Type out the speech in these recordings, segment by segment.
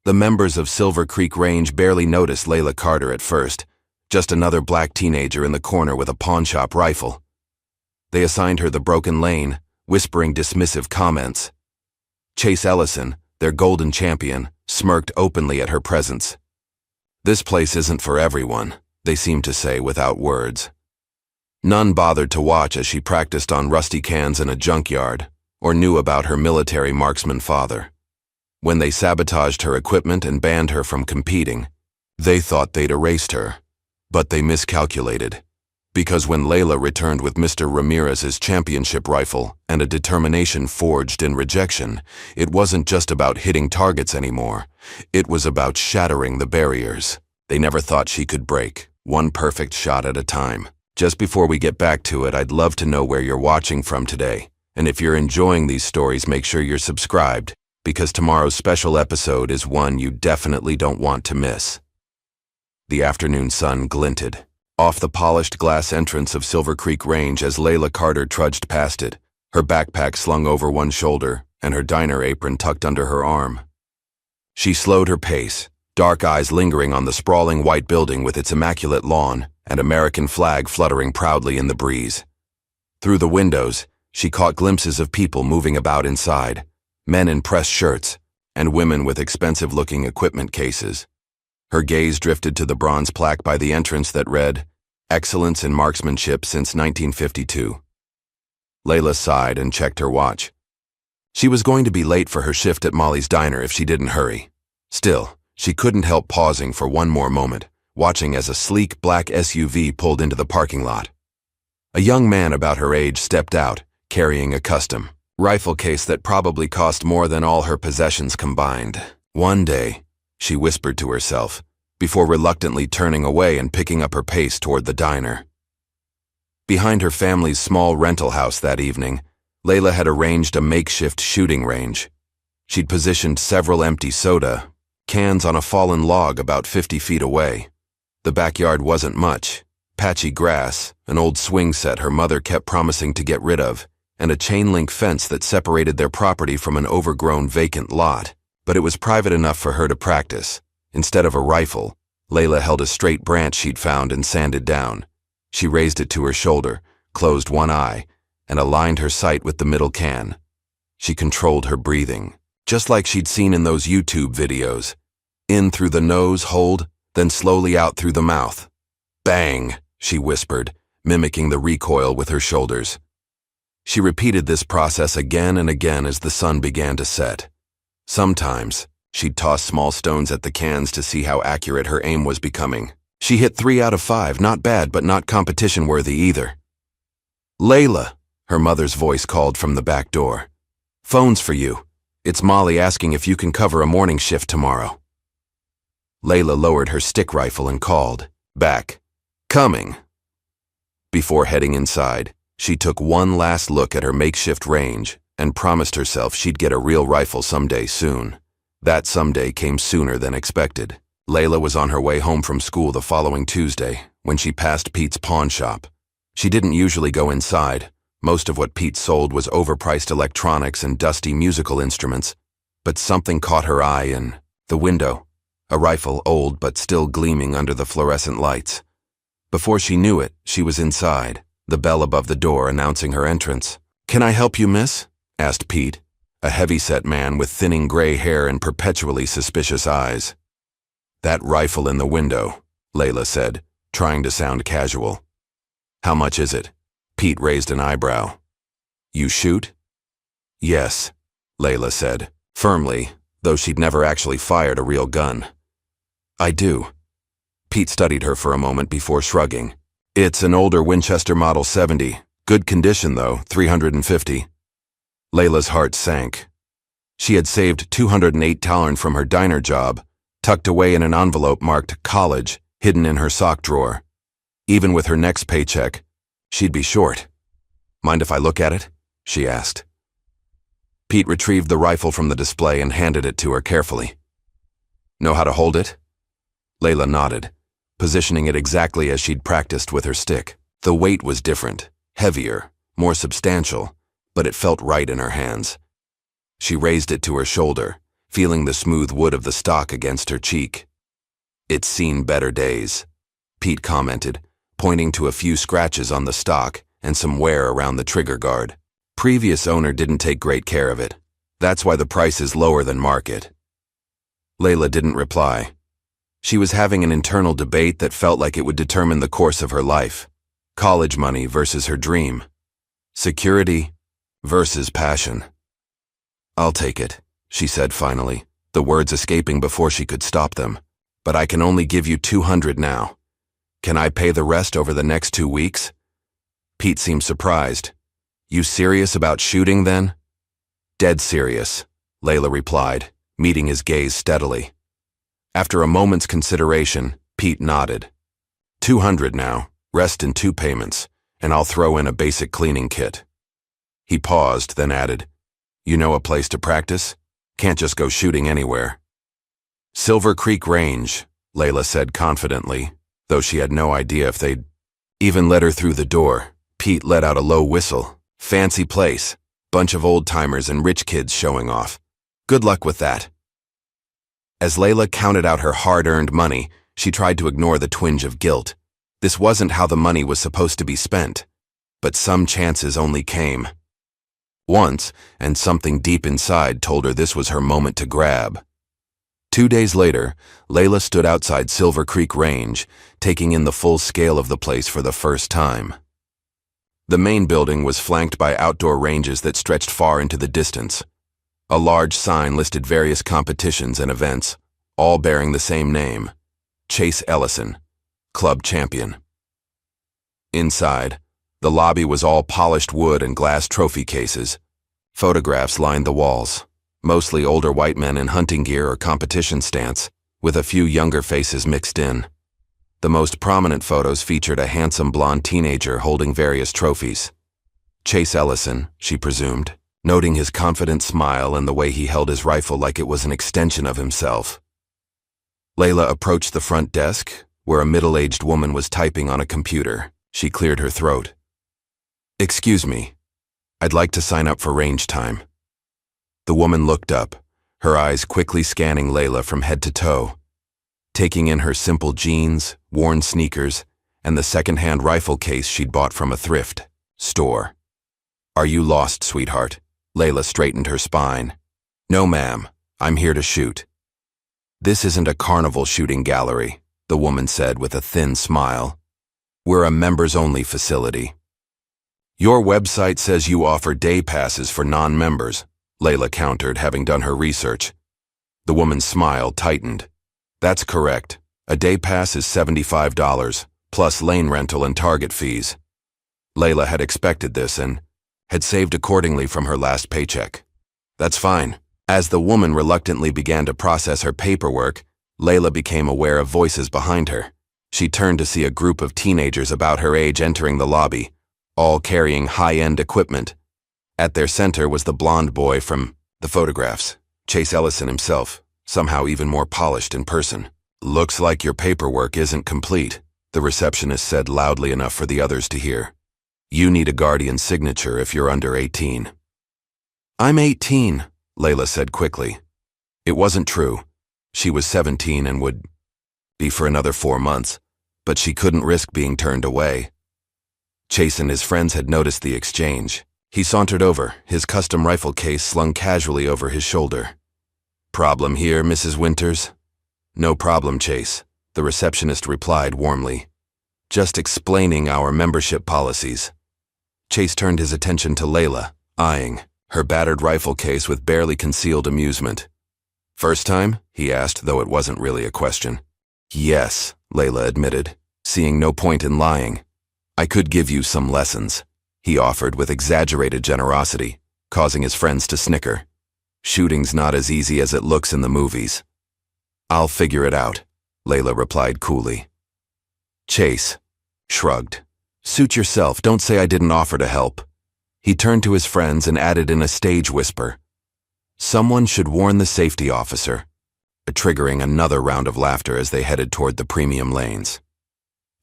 The members of Silver Creek Range barely noticed Layla Carter at first, just another black teenager in the corner with a pawnshop rifle. They assigned her the broken lane, whispering dismissive comments. Chase Ellison, their golden champion, smirked openly at her presence. "This place isn't for everyone," they seemed to say without words. None bothered to watch as she practiced on rusty cans in a junkyard, or knew about her military marksman father. When they sabotaged her equipment and banned her from competing, they thought they'd erased her. But they miscalculated. Because when Layla returned with Mr. Ramirez's championship rifle and a determination forged in rejection, it wasn't just about hitting targets anymore. It was about shattering the barriers. They never thought she could break, one perfect shot at a time. Just before we get back to it, I'd love to know where you're watching from today. And if you're enjoying these stories, make sure you're subscribed, because tomorrow's special episode is one you definitely don't want to miss. The afternoon sun glinted off the polished glass entrance of Silver Creek Range as Layla Carter trudged past it, her backpack slung over one shoulder and her diner apron tucked under her arm. She slowed her pace, dark eyes lingering on the sprawling white building with its immaculate lawn and American flag fluttering proudly in the breeze. Through the windows, she caught glimpses of people moving about inside, men in pressed shirts, and women with expensive-looking equipment cases. Her gaze drifted to the bronze plaque by the entrance that read, "Excellence in Marksmanship since 1952. Layla sighed and checked her watch. She was going to be late for her shift at Molly's Diner if she didn't hurry. Still, she couldn't help pausing for one more moment, watching as a sleek black SUV pulled into the parking lot. A young man about her age stepped out, carrying a custom rifle case that probably cost more than all her possessions combined. One day, she whispered to herself, before reluctantly turning away and picking up her pace toward the diner. Behind her family's small rental house that evening, Layla had arranged a makeshift shooting range. She'd positioned several empty soda cans on a fallen log about 50 feet away. The backyard wasn't much. Patchy grass, an old swing set her mother kept promising to get rid of, and a chain-link fence that separated their property from an overgrown vacant lot. But it was private enough for her to practice. Instead of a rifle, Layla held a straight branch she'd found and sanded down. She raised it to her shoulder, closed one eye, and aligned her sight with the middle can. She controlled her breathing, just like she'd seen in those YouTube videos. In through the nose, hold, then slowly out through the mouth. "Bang," she whispered, mimicking the recoil with her shoulders. She repeated this process again and again as the sun began to set. Sometimes, she'd toss small stones at the cans to see how accurate her aim was becoming. She hit 3 out of 5, not bad, but not competition-worthy either. "Layla," her mother's voice called from the back door. "Phone's for you. It's Molly asking if you can cover a morning shift tomorrow." Layla lowered her stick rifle and called, back, "Coming." Before heading inside, she took one last look at her makeshift range and promised herself she'd get a real rifle someday soon. That someday came sooner than expected. Layla was on her way home from school the following Tuesday when she passed Pete's pawn shop. She didn't usually go inside. Most of what Pete sold was overpriced electronics and dusty musical instruments, but something caught her eye in the window, a rifle old but still gleaming under the fluorescent lights. Before she knew it, she was inside, the bell above the door announcing her entrance. "Can I help you, miss?" asked Pete, a heavy-set man with thinning gray hair and perpetually suspicious eyes. "That rifle in the window," Layla said, trying to sound casual. "How much is it?" Pete raised an eyebrow. "You shoot?" "Yes," Layla said, firmly, though she'd never actually fired a real gun. "I do." Pete studied her for a moment before shrugging. "It's an older Winchester Model 70. Good condition, though, 350. Layla's heart sank. She had saved $208 from her diner job, tucked away in an envelope marked college, hidden in her sock drawer. Even with her next paycheck, she'd be short. "Mind if I look at it?" she asked. Pete retrieved the rifle from the display and handed it to her carefully. "Know how to hold it?" Layla nodded, positioning it exactly as she'd practiced with her stick. The weight was different, heavier, more substantial, but it felt right in her hands. She raised it to her shoulder, feeling the smooth wood of the stock against her cheek. "It's seen better days," Pete commented, pointing to a few scratches on the stock and some wear around the trigger guard. "Previous owner didn't take great care of it. That's why the price is lower than market." Layla didn't reply. She was having an internal debate that felt like it would determine the course of her life. College money versus her dream. Security versus passion. "I'll take it," she said finally, the words escaping before she could stop them. "But I can only give you 200 now. Can I pay the rest over the next 2 weeks?" Pete seemed surprised. "You serious about shooting then?" "Dead serious," Layla replied, meeting his gaze steadily. After a moment's consideration, Pete nodded. 200 now, rest in 2 payments, and I'll throw in a basic cleaning kit." He paused, then added, "You know a place to practice? Can't just go shooting anywhere." "Silver Creek Range," Layla said confidently, though she had no idea if they'd even let her through the door. Pete let out a low whistle. "Fancy place. Bunch of old-timers and rich kids showing off. Good luck with that." As Layla counted out her hard-earned money, she tried to ignore the twinge of guilt. This wasn't how the money was supposed to be spent. But some chances only came once, and something deep inside told her this was her moment to grab. 2 days later, Layla stood outside Silver Creek Range, taking in the full scale of the place for the first time. The main building was flanked by outdoor ranges that stretched far into the distance. A large sign listed various competitions and events, all bearing the same name: Chase Ellison, Club Champion. Inside, the lobby was all polished wood and glass trophy cases. Photographs lined the walls, mostly older white men in hunting gear or competition stance, with a few younger faces mixed in. The most prominent photos featured a handsome blonde teenager holding various trophies. Chase Ellison, she presumed, noting his confident smile and the way he held his rifle like it was an extension of himself. Layla approached the front desk, where a middle-aged woman was typing on a computer. She cleared her throat. "Excuse me, I'd like to sign up for range time." The woman looked up, her eyes quickly scanning Layla from head to toe, taking in her simple jeans, worn sneakers, and the second-hand rifle case she'd bought from a thrift store. "Are you lost, sweetheart?" Layla straightened her spine. "No, ma'am. I'm here to shoot." "This isn't a carnival shooting gallery," the woman said with a thin smile. "We're a members-only facility." "Your website says you offer day passes for non-members," Layla countered, having done her research. The woman's smile tightened. "That's correct. A day pass is $75, plus lane rental and target fees." Layla had expected this and had saved accordingly from her last paycheck. "That's fine." As the woman reluctantly began to process her paperwork, Layla became aware of voices behind her. She turned to see a group of teenagers about her age entering the lobby, all carrying high-end equipment. At their center was the blonde boy from the photographs, Chase Ellison himself, somehow even more polished in person. "Looks like your paperwork isn't complete," the receptionist said loudly enough for the others to hear. "You need a guardian's signature if you're under 18. "I'm 18, Layla said quickly. It wasn't true. She was 17 and would be for another 4 months, but she couldn't risk being turned away. Chase and his friends had noticed the exchange. He sauntered over, his custom rifle case slung casually over his shoulder. "Problem here, Mrs. Winters?" "No problem, Chase," the receptionist replied warmly. "Just explaining our membership policies." Chase turned his attention to Layla, eyeing her battered rifle case with barely concealed amusement. "First time?" he asked, though it wasn't really a question. "Yes," Layla admitted, seeing no point in lying. "I could give you some lessons," he offered with exaggerated generosity, causing his friends to snicker. "Shooting's not as easy as it looks in the movies." "I'll figure it out," Layla replied coolly. Chase shrugged. "Suit yourself, don't say I didn't offer to help." He turned to his friends and added in a stage whisper, "Someone should warn the safety officer," triggering another round of laughter as they headed toward the premium lanes.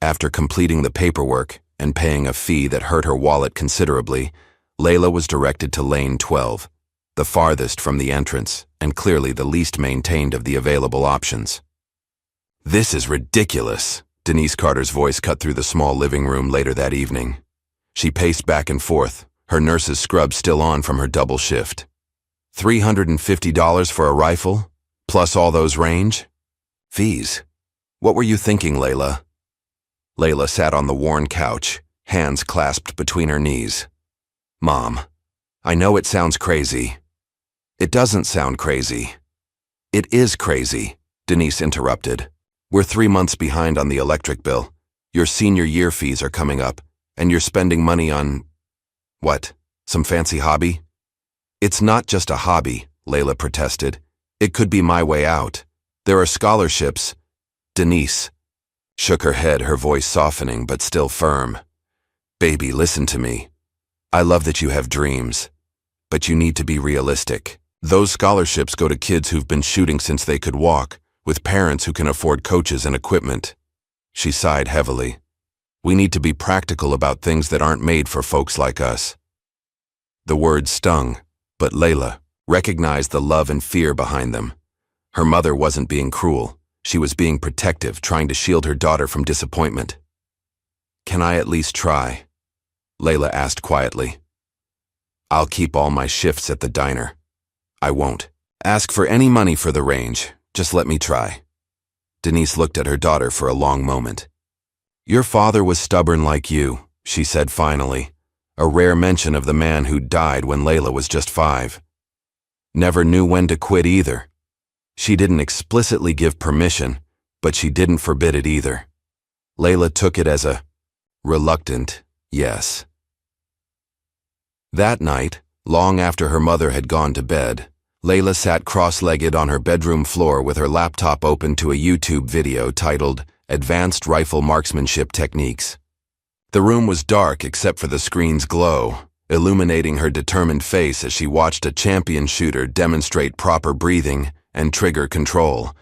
After completing the paperwork and paying a fee that hurt her wallet considerably, Layla was directed to Lane 12, the farthest from the entrance, and clearly the least maintained of the available options. "This is ridiculous," Denise Carter's voice cut through the small living room later that evening. She paced back and forth, her nurse's scrub still on from her double shift. $350 for a rifle? Plus all those range? Fees. What were you thinking, Layla? Layla sat on the worn couch, hands clasped between her knees. "Mom, I know it sounds crazy." "It doesn't sound crazy." "It is crazy," Denise interrupted. "We're 3 months behind on the electric bill. Your senior year fees are coming up, and you're spending money on… what, some fancy hobby?" "It's not just a hobby," Layla protested. "It could be my way out. There are scholarships." Denise shook her head, her voice softening but still firm. "Baby, listen to me. I love that you have dreams, but you need to be realistic. Those scholarships go to kids who've been shooting since they could walk, with parents who can afford coaches and equipment." She sighed heavily. "We need to be practical about things that aren't made for folks like us." The words stung, but Layla recognized the love and fear behind them. Her mother wasn't being cruel. She was being protective, trying to shield her daughter from disappointment. "Can I at least try?" Layla asked quietly. "I'll keep all my shifts at the diner. I won't ask for any money for the range. Just let me try." Denise looked at her daughter for a long moment. "Your father was stubborn like you," she said finally, a rare mention of the man who died when Layla was just 5. "Never knew when to quit either." She didn't explicitly give permission, but she didn't forbid it either. Layla took it as a reluctant yes. That night, long after her mother had gone to bed, Layla sat cross-legged on her bedroom floor with her laptop open to a YouTube video titled Advanced Rifle Marksmanship Techniques. The room was dark except for the screen's glow, illuminating her determined face as she watched a champion shooter demonstrate proper breathing and trigger control.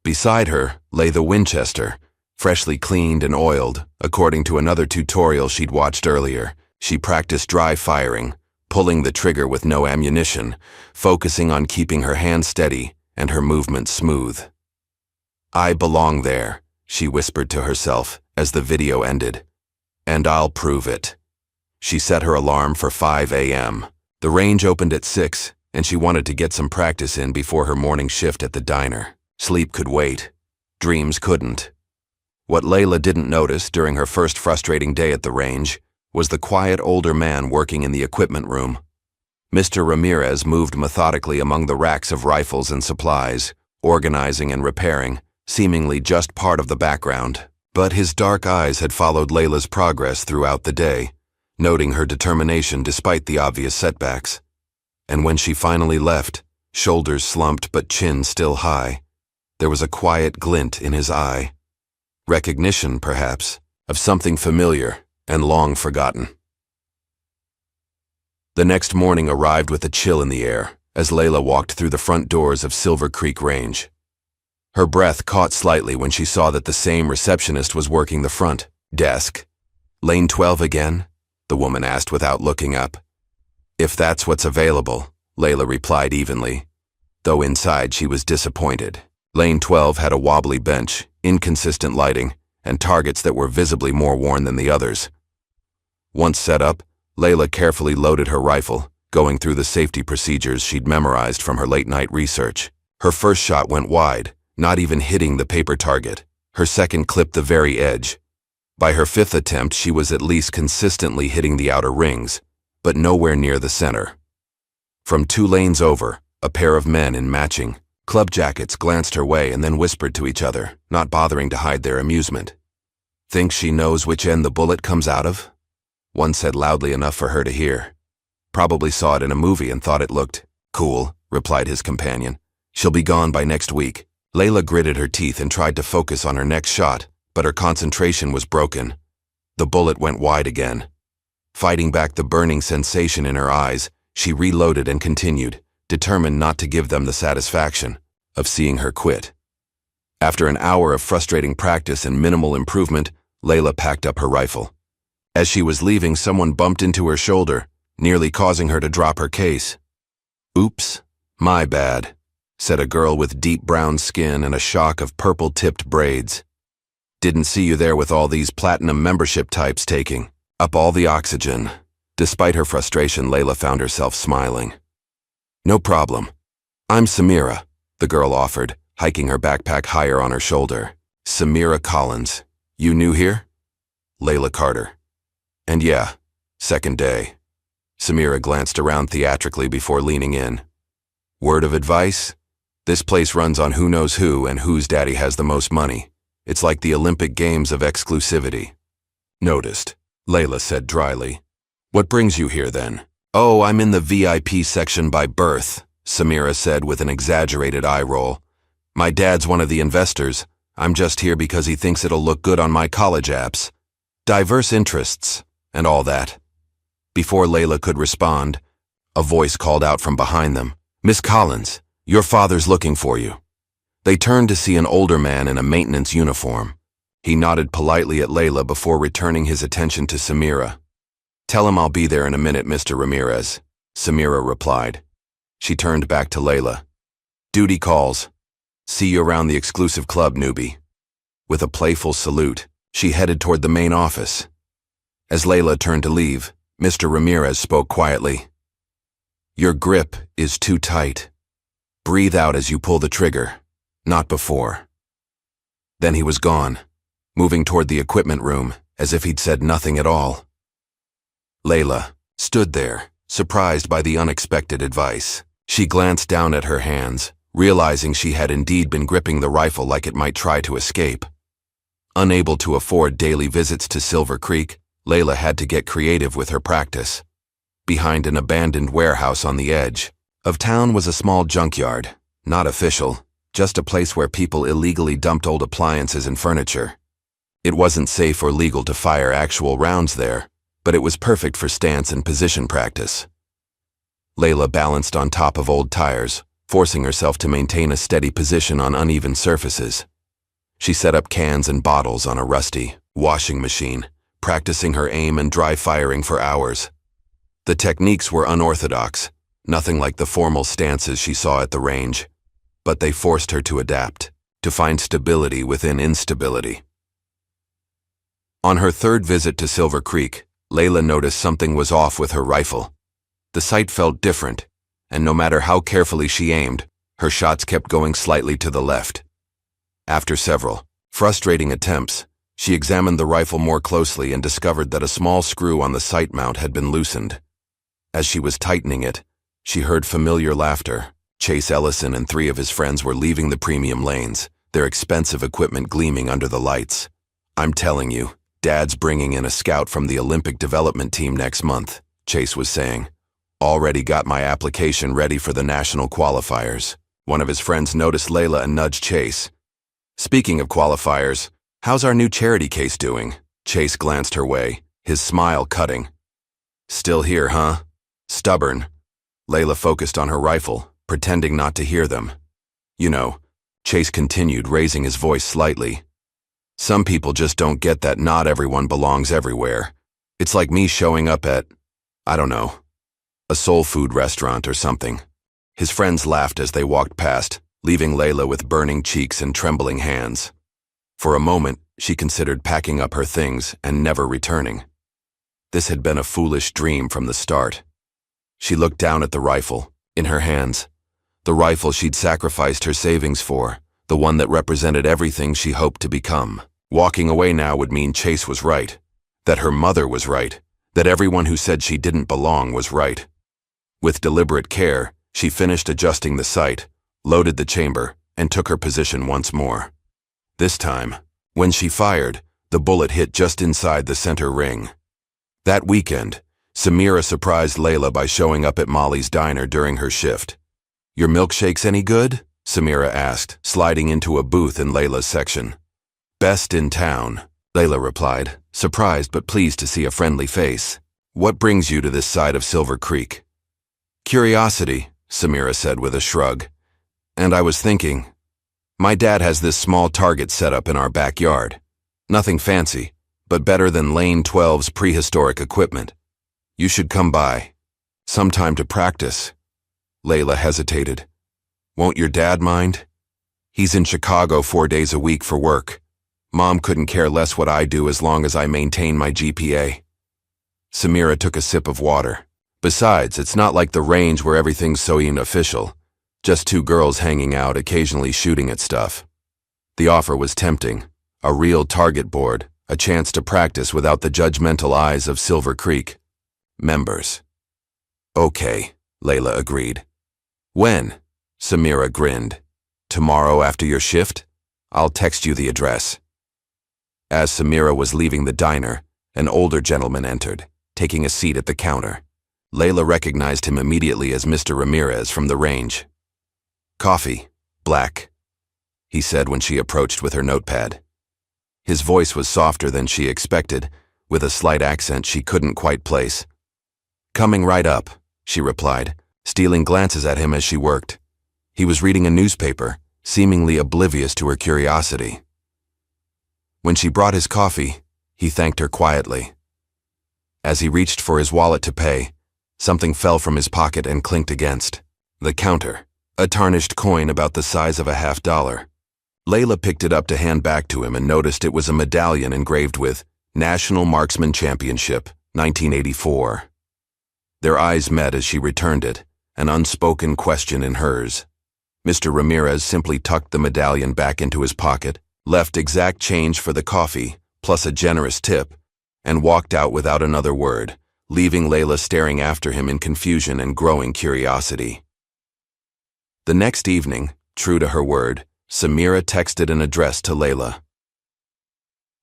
Beside her lay the Winchester, freshly cleaned and oiled, according to another tutorial she'd watched earlier. She practiced dry firing, pulling the trigger with no ammunition, focusing on keeping her hand steady and her movements smooth. "I belong there," she whispered to herself as the video ended. "And I'll prove it." She set her alarm for 5 a.m. The range opened at 6, and she wanted to get some practice in before her morning shift at the diner. Sleep could wait. Dreams couldn't. What Layla didn't notice during her first frustrating day at the range was the quiet older man working in the equipment room. Mr. Ramirez moved methodically among the racks of rifles and supplies, organizing and repairing, seemingly just part of the background. But his dark eyes had followed Layla's progress throughout the day, noting her determination despite the obvious setbacks. And when she finally left, shoulders slumped but chin still high, there was a quiet glint in his eye. Recognition, perhaps, of something familiar and long forgotten. The next morning arrived with a chill in the air as Layla walked through the front doors of Silver Creek Range. Her breath caught slightly when she saw that the same receptionist was working the front desk. "Lane 12 again?" the woman asked without looking up. "If that's what's available," Layla replied evenly, though inside she was disappointed. Lane 12 had a wobbly bench, inconsistent lighting, and targets that were visibly more worn than the others. Once set up, Layla carefully loaded her rifle, going through the safety procedures she'd memorized from her late-night research. Her first shot went wide, not even hitting the paper target. Her second clipped the very edge. By her 5th attempt, she was at least consistently hitting the outer rings, but nowhere near the center. From 2 lanes over, a pair of men in matching club jackets glanced her way and then whispered to each other, not bothering to hide their amusement. "Think she knows which end the bullet comes out of?" one said loudly enough for her to hear. "Probably saw it in a movie and thought it looked cool," replied his companion. "She'll be gone by next week." Layla gritted her teeth and tried to focus on her next shot, but her concentration was broken. The bullet went wide again. Fighting back the burning sensation in her eyes, she reloaded and continued, determined not to give them the satisfaction of seeing her quit. After an hour of frustrating practice and minimal improvement, Layla packed up her rifle. As she was leaving, someone bumped into her shoulder, nearly causing her to drop her case. Oops, my bad, said a girl with deep brown skin and a shock of purple-tipped braids. Didn't see you there with all these platinum membership types taking up all the oxygen. Despite her frustration, Layla found herself smiling. No problem. I'm Samira, the girl offered, hiking her backpack higher on her shoulder. Samira Collins. You new here? Layla Carter. And yeah, second day. Samira glanced around theatrically before leaning in. Word of advice? This place runs on who knows who and whose daddy has the most money. It's like the Olympic Games of exclusivity. Noticed, Layla said dryly. What brings you here then? Oh, I'm in the VIP section by birth, Samira said with an exaggerated eye roll. My dad's one of the investors. I'm just here because he thinks it'll look good on my college apps. Diverse interests, and all that. Before Layla could respond, a voice called out from behind them. Miss Collins, your father's looking for you. They turned to see an older man in a maintenance uniform. He nodded politely at Layla before returning his attention to Samira. Tell him I'll be there in a minute, Mr. Ramirez, Samira replied. She turned back to Layla. Duty calls. See you around the exclusive club, newbie. With a playful salute, she headed toward the main office. As Layla turned to leave, Mr. Ramirez spoke quietly. Your grip is too tight. Breathe out as you pull the trigger, not before. Then he was gone, moving toward the equipment room as if he'd said nothing at all. Layla stood there, surprised by the unexpected advice. She glanced down at her hands, realizing she had indeed been gripping the rifle like it might try to escape. Unable to afford daily visits to Silver Creek, Layla had to get creative with her practice. Behind an abandoned warehouse on the edge of town was a small junkyard, not official, just a place where people illegally dumped old appliances and furniture. It wasn't safe or legal to fire actual rounds there, but it was perfect for stance and position practice. Layla balanced on top of old tires, forcing herself to maintain a steady position on uneven surfaces. She set up cans and bottles on a rusty washing machine, practicing her aim and dry firing for hours. The techniques were unorthodox, nothing like the formal stances she saw at the range, but they forced her to adapt, to find stability within instability. On her third visit to Silver Creek, Layla noticed something was off with her rifle. The sight felt different, and no matter how carefully she aimed, her shots kept going slightly to the left. After several frustrating attempts, she examined the rifle more closely and discovered that a small screw on the sight mount had been loosened. As she was tightening it, she heard familiar laughter. Chase Ellison and 3 of his friends were leaving the premium lanes, their expensive equipment gleaming under the lights. I'm telling you, Dad's bringing in a scout from the Olympic development team next month, Chase was saying. Already got my application ready for the national qualifiers. One of his friends noticed Layla and nudged Chase. Speaking of qualifiers, how's our new charity case doing? Chase glanced her way, his smile cutting. Still here, huh? Stubborn. Layla focused on her rifle, pretending not to hear them. You know, Chase continued, raising his voice slightly. Some people just don't get that not everyone belongs everywhere. It's like me showing up at, I don't know, a soul food restaurant or something. His friends laughed as they walked past, leaving Layla with burning cheeks and trembling hands. For a moment, she considered packing up her things and never returning. This had been a foolish dream from the start. She looked down at the rifle, in her hands. The rifle she'd sacrificed her savings for, the one that represented everything she hoped to become. Walking away now would mean Chase was right, that her mother was right, that everyone who said she didn't belong was right. With deliberate care, she finished adjusting the sight, loaded the chamber, and took her position once more. This time, when she fired, the bullet hit just inside the center ring. That weekend, Samira surprised Layla by showing up at Molly's diner during her shift. Your milkshakes any good? Samira asked, sliding into a booth in Layla's section. Best in town, Layla replied, surprised but pleased to see a friendly face. What brings you to this side of Silver Creek? Curiosity, Samira said with a shrug. And I was thinking, my dad has this small target set up in our backyard. Nothing fancy, but better than Lane 12's prehistoric equipment. You should come by. Sometime to practice. Layla hesitated. Won't your dad mind? He's in Chicago 4 days a week for work. Mom couldn't care less what I do as long as I maintain my GPA. Samira took a sip of water. Besides, it's not like the range where everything's so unofficial. Just two girls hanging out, occasionally shooting at stuff. The offer was tempting. A real target board, a chance to practice without the judgmental eyes of Silver Creek members. Okay, Layla agreed. When? Samira grinned. Tomorrow after your shift? I'll text you the address. As Samira was leaving the diner, an older gentleman entered, taking a seat at the counter. Layla recognized him immediately as Mr. Ramirez from the range. Coffee, black, he said when she approached with her notepad. His voice was softer than she expected, with a slight accent she couldn't quite place. Coming right up, she replied, stealing glances at him as she worked. He was reading a newspaper, seemingly oblivious to her curiosity. When she brought his coffee, he thanked her quietly. As he reached for his wallet to pay, something fell from his pocket and clinked against the counter, a tarnished coin about the size of a $50. Layla picked it up to hand back to him and noticed it was a medallion engraved with National Marksman Championship, 1984. Their eyes met as she returned it, an unspoken question in hers. Mr. Ramirez simply tucked the medallion back into his pocket, left exact change for the coffee, plus a generous tip, and walked out without another word, leaving Layla staring after him in confusion and growing curiosity. The next evening, true to her word, Samira texted an address to Layla.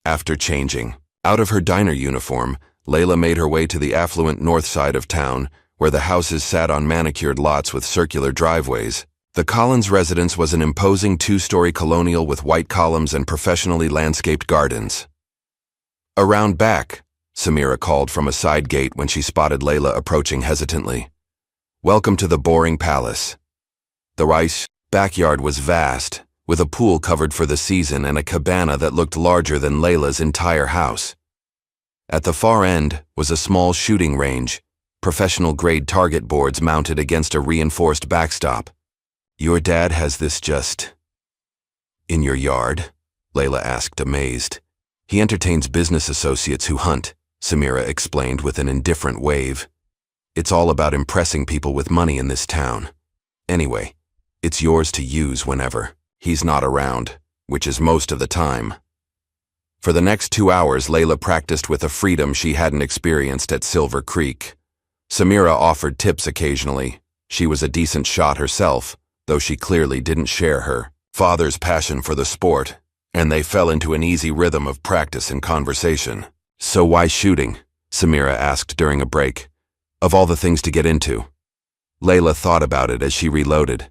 After changing out of her diner uniform, Layla made her way to the affluent north side of town, where the houses sat on manicured lots with circular driveways. The Collins residence was an imposing two-story colonial with white columns and professionally landscaped gardens. Around back, Samira called from a side gate when she spotted Layla approaching hesitantly. Welcome to the boring palace. The rice backyard was vast, with a pool covered for the season and a cabana that looked larger than Layla's entire house. At the far end was a small shooting range, professional-grade target boards mounted against a reinforced backstop. Your dad has this just in your yard? Layla asked, amazed. He entertains business associates who hunt, Samira explained with an indifferent wave. It's all about impressing people with money in this town. Anyway, it's yours to use whenever he's not around, which is most of the time. For the next 2 hours, Layla practiced with a freedom she hadn't experienced at Silver Creek. Samira offered tips occasionally. She was a decent shot herself, though she clearly didn't share her father's passion for the sport, and they fell into an easy rhythm of practice and conversation. So why shooting? Samira asked during a break. Of all the things to get into. Layla thought about it as she reloaded.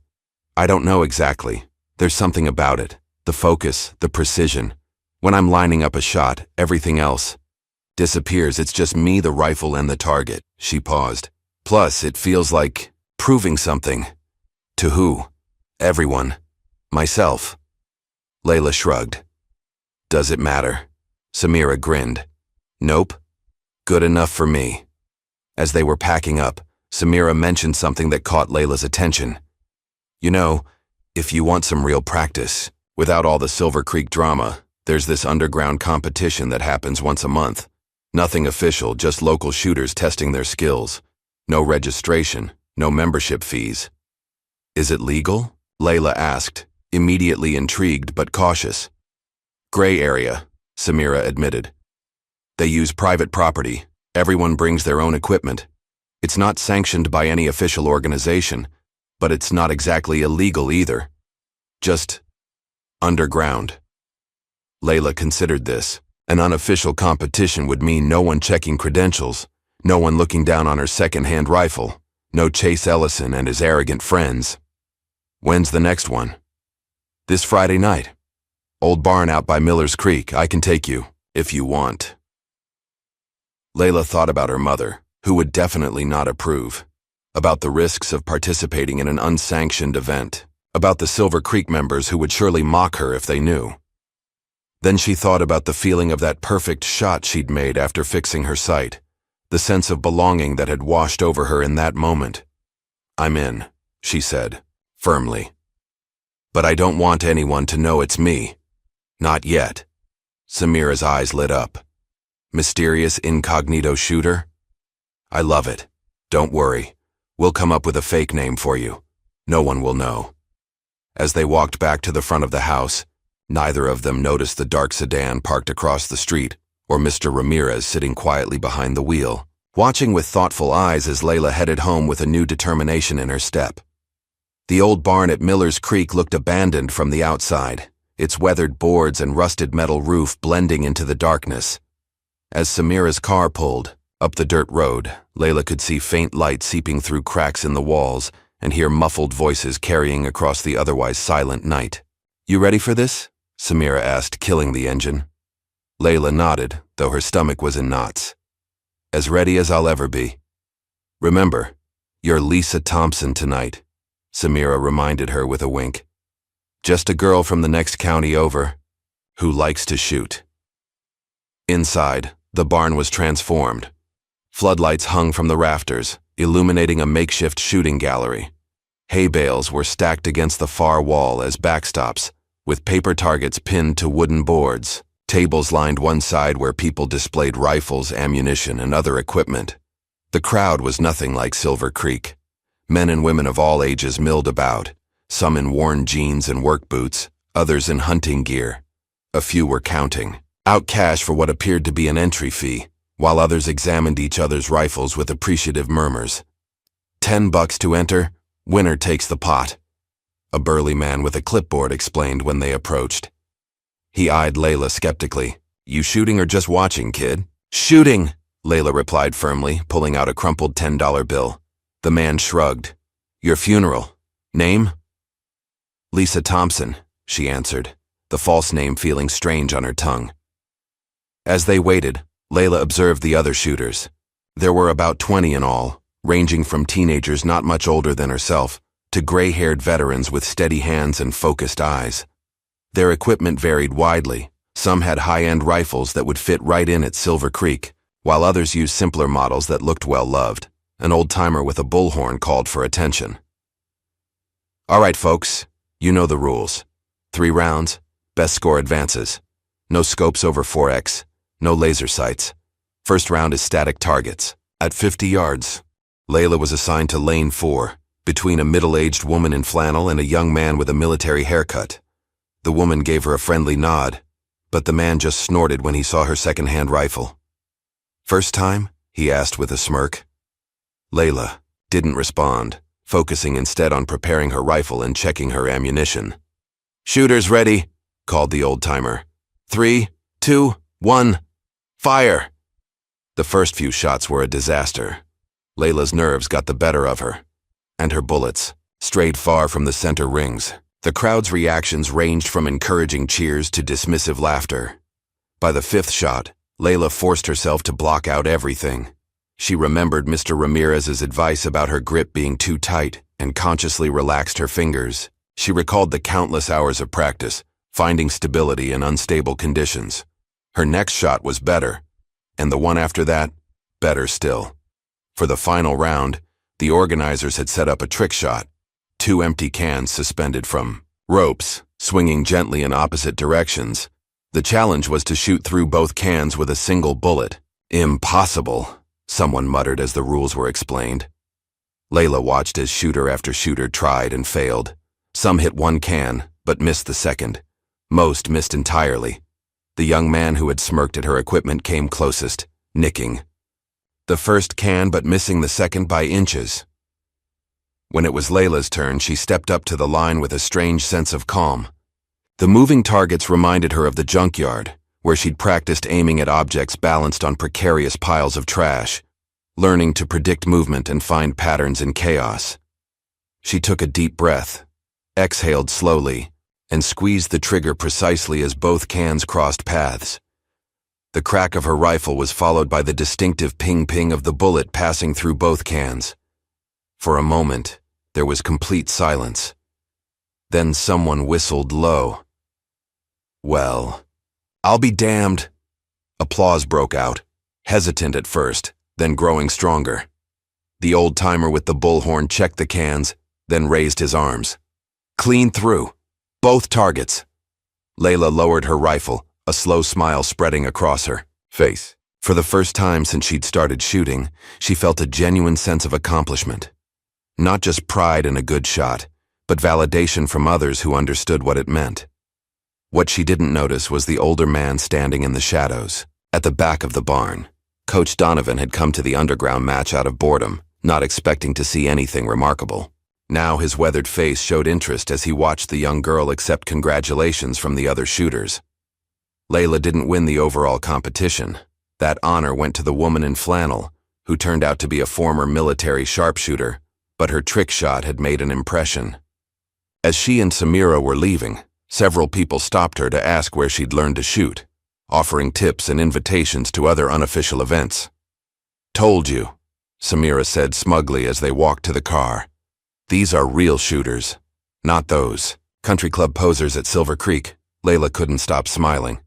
I don't know exactly. There's something about it. The focus, the precision. When I'm lining up a shot, everything else disappears. It's just me, the rifle, and the target. She paused. Plus, it feels like proving something. To who? Everyone. Myself. Layla shrugged. Does it matter? Samira grinned. Nope. Good enough for me. As they were packing up, Samira mentioned something that caught Layla's attention. You know, if you want some real practice, without all the Silver Creek drama, there's this underground competition that happens once a month. Nothing official, just local shooters testing their skills. No registration, no membership fees. Is it legal? Layla asked, immediately intrigued but cautious. Gray area, Samira admitted. They use private property. Everyone brings their own equipment. It's not sanctioned by any official organization, but it's not exactly illegal either. Just underground. Layla considered this. An unofficial competition would mean no one checking credentials, no one looking down on her second-hand rifle, no Chase Ellison and his arrogant friends. When's the next one? This Friday night. Old barn out by Miller's Creek. I can take you, if you want. Layla thought about her mother, who would definitely not approve, about the risks of participating in an unsanctioned event, about the Silver Creek members who would surely mock her if they knew. Then she thought about the feeling of that perfect shot she'd made after fixing her sight, the sense of belonging that had washed over her in that moment. I'm in, she said, firmly. But I don't want anyone to know it's me. Not yet. Samira's eyes lit up. Mysterious incognito shooter? I love it. Don't worry. We'll come up with a fake name for you. No one will know. As they walked back to the front of the house, neither of them noticed the dark sedan parked across the street or Mr. Ramirez sitting quietly behind the wheel, watching with thoughtful eyes as Layla headed home with a new determination in her step. The old barn at Miller's Creek looked abandoned from the outside, its weathered boards and rusted metal roof blending into the darkness. As Samira's car pulled up the dirt road, Layla could see faint light seeping through cracks in the walls and hear muffled voices carrying across the otherwise silent night. You ready for this? Samira asked, killing the engine. Layla nodded, though her stomach was in knots. As ready as I'll ever be. Remember, you're Lisa Thompson tonight, Samira reminded her with a wink. Just a girl from the next county over, who likes to shoot. Inside, the barn was transformed. Floodlights hung from the rafters, illuminating a makeshift shooting gallery. Hay bales were stacked against the far wall as backstops, with paper targets pinned to wooden boards. Tables lined one side where people displayed rifles, ammunition, and other equipment. The crowd was nothing like Silver Creek. Men and women of all ages milled about, some in worn jeans and work boots, others in hunting gear. A few were counting out cash for what appeared to be an entry fee, while others examined each other's rifles with appreciative murmurs. $10 to enter, winner takes the pot, a burly man with a clipboard explained when they approached. He eyed Layla skeptically. You shooting or just watching, kid? Shooting, Layla replied firmly, pulling out a crumpled $10 bill. The man shrugged. Your funeral. Name? Lisa Thompson, she answered, the false name feeling strange on her tongue. As they waited, Layla observed the other shooters. There were about 20 in all, ranging from teenagers not much older than herself to gray-haired veterans with steady hands and focused eyes. Their equipment varied widely. Some had high-end rifles that would fit right in at Silver Creek, while others used simpler models that looked well-loved. An old-timer with a bullhorn called for attention. All right, folks, you know the rules. 3 rounds, best score advances. No scopes over 4x, no laser sights. First round is static targets. At 50 yards, Layla was assigned to lane 4, between a middle-aged woman in flannel and a young man with a military haircut. The woman gave her a friendly nod, but the man just snorted when he saw her second-hand rifle. First time? He asked with a smirk. Layla didn't respond, focusing instead on preparing her rifle and checking her ammunition. Shooters ready, called the old-timer. 3, 2, 1, fire! The first few shots were a disaster. Layla's nerves got the better of her, and her bullets strayed far from the center rings. The crowd's reactions ranged from encouraging cheers to dismissive laughter. By the 5th shot, Layla forced herself to block out everything. She remembered Mr. Ramirez's advice about her grip being too tight and consciously relaxed her fingers. She recalled the countless hours of practice, finding stability in unstable conditions. Her next shot was better, and the one after that, better still. For the final round, the organizers had set up a trick shot. 2 empty cans suspended from ropes, swinging gently in opposite directions. The challenge was to shoot through both cans with a single bullet. Impossible, someone muttered as the rules were explained. Layla watched as shooter after shooter tried and failed. Some hit one can, but missed the second. Most missed entirely. The young man who had smirked at her equipment came closest, nicking. The first can, but missing the second by inches. When it was Layla's turn, she stepped up to the line with a strange sense of calm. The moving targets reminded her of the junkyard, where she'd practiced aiming at objects balanced on precarious piles of trash, learning to predict movement and find patterns in chaos. She took a deep breath, exhaled slowly, and squeezed the trigger precisely as both cans crossed paths. The crack of her rifle was followed by the distinctive ping-ping of the bullet passing through both cans. For a moment, there was complete silence. Then someone whistled low. Well, I'll be damned. Applause broke out, hesitant at first, then growing stronger. The old-timer with the bullhorn checked the cans, then raised his arms. Clean through. Both targets. Layla lowered her rifle, a slow smile spreading across her face. For the first time since she'd started shooting, she felt a genuine sense of accomplishment. Not just pride in a good shot, but validation from others who understood what it meant. What she didn't notice was the older man standing in the shadows. At the back of the barn, Coach Donovan had come to the underground match out of boredom, not expecting to see anything remarkable. Now his weathered face showed interest as he watched the young girl accept congratulations from the other shooters. Layla didn't win the overall competition. That honor went to the woman in flannel, who turned out to be a former military sharpshooter, but her trick shot had made an impression. As she and Samira were leaving, several people stopped her to ask where she'd learned to shoot, offering tips and invitations to other unofficial events. "Told you," Samira said smugly as they walked to the car. "These are real shooters, not those country club posers at Silver Creek." Layla couldn't stop smiling.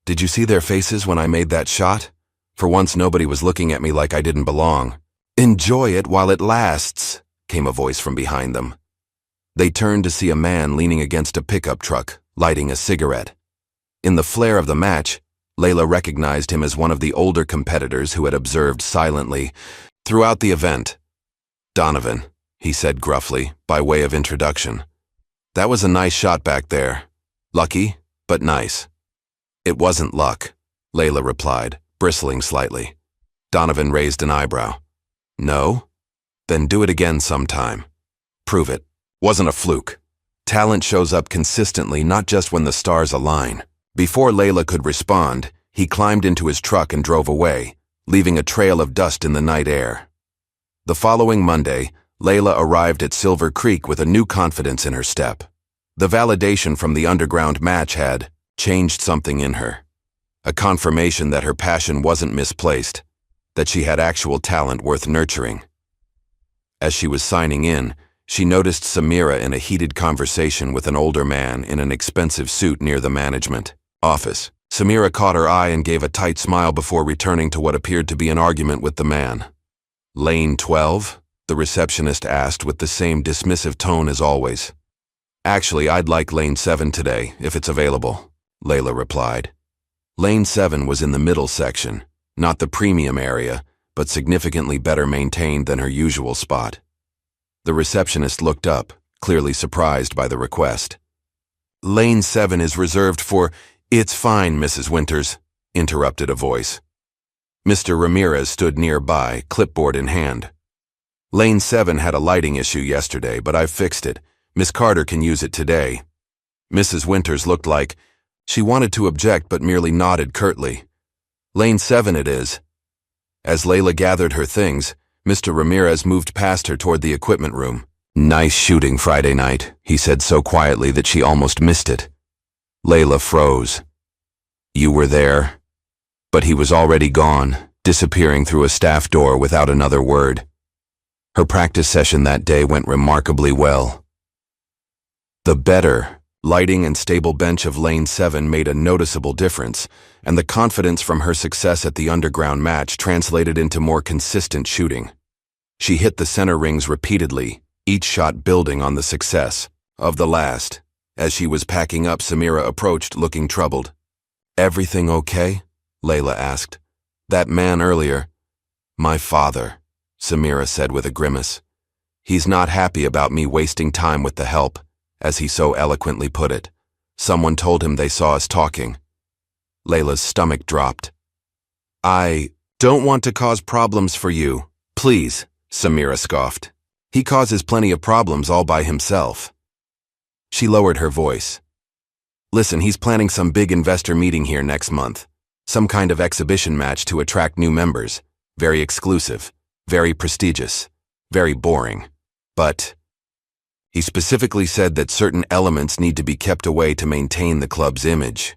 "Did you see their faces when I made that shot? For once nobody was looking at me like I didn't belong." "Enjoy it while it lasts," came a voice from behind them. They turned to see a man leaning against a pickup truck, lighting a cigarette. In the flare of the match, Layla recognized him as one of the older competitors who had observed silently throughout the event. "Donovan," he said gruffly, by way of introduction. "That was a nice shot back there. Lucky, but nice." "It wasn't luck," Layla replied, bristling slightly. Donovan raised an eyebrow. "No? Then do it again sometime. Prove it. Wasn't a fluke. Talent shows up consistently, not just when the stars align." Before Layla could respond, he climbed into his truck and drove away, leaving a trail of dust in the night air. The following Monday, Layla arrived at Silver Creek with a new confidence in her step. The validation from the underground match had changed something in her. A confirmation that her passion wasn't misplaced, that she had actual talent worth nurturing. As she was signing in, she noticed Samira in a heated conversation with an older man in an expensive suit near the management office. Samira caught her eye and gave a tight smile before returning to what appeared to be an argument with the man. "Lane 12?" the receptionist asked with the same dismissive tone as always. "Actually, I'd like Lane 7 today, if it's available," Layla replied. Lane 7 was in the middle section, not the premium area, but significantly better maintained than her usual spot. The receptionist looked up, clearly surprised by the request. "Lane 7 is reserved for—" "It's fine, Mrs. Winters," interrupted a voice. Mr. Ramirez stood nearby, clipboard in hand. "Lane 7 had a lighting issue yesterday, but I've fixed it. Miss Carter can use it today." Mrs. Winters looked like she wanted to object but merely nodded curtly. "Lane 7 it is." As Layla gathered her things, Mr. Ramirez moved past her toward the equipment room. "Nice shooting Friday night," he said so quietly that she almost missed it. Layla froze. "You were there?" But he was already gone, disappearing through a staff door without another word. Her practice session that day went remarkably well. The better lighting and stable bench of Lane 7 made a noticeable difference, and the confidence from her success at the underground match translated into more consistent shooting. She hit the center rings repeatedly, each shot building on the success of the last. As she was packing up, Samira approached, looking troubled. "Everything okay?" Layla asked. "That man earlier—" "My father," Samira said with a grimace. "He's not happy about me wasting time with the help, as he so eloquently put it. Someone told him they saw us talking." Layla's stomach dropped. "I don't want to cause problems for you. Please," Samira scoffed. "He causes plenty of problems all by himself." She lowered her voice. "Listen, he's planning some big investor meeting here next month. Some kind of exhibition match to attract new members. Very exclusive, very prestigious, very boring. But he specifically said that certain elements need to be kept away to maintain the club's image."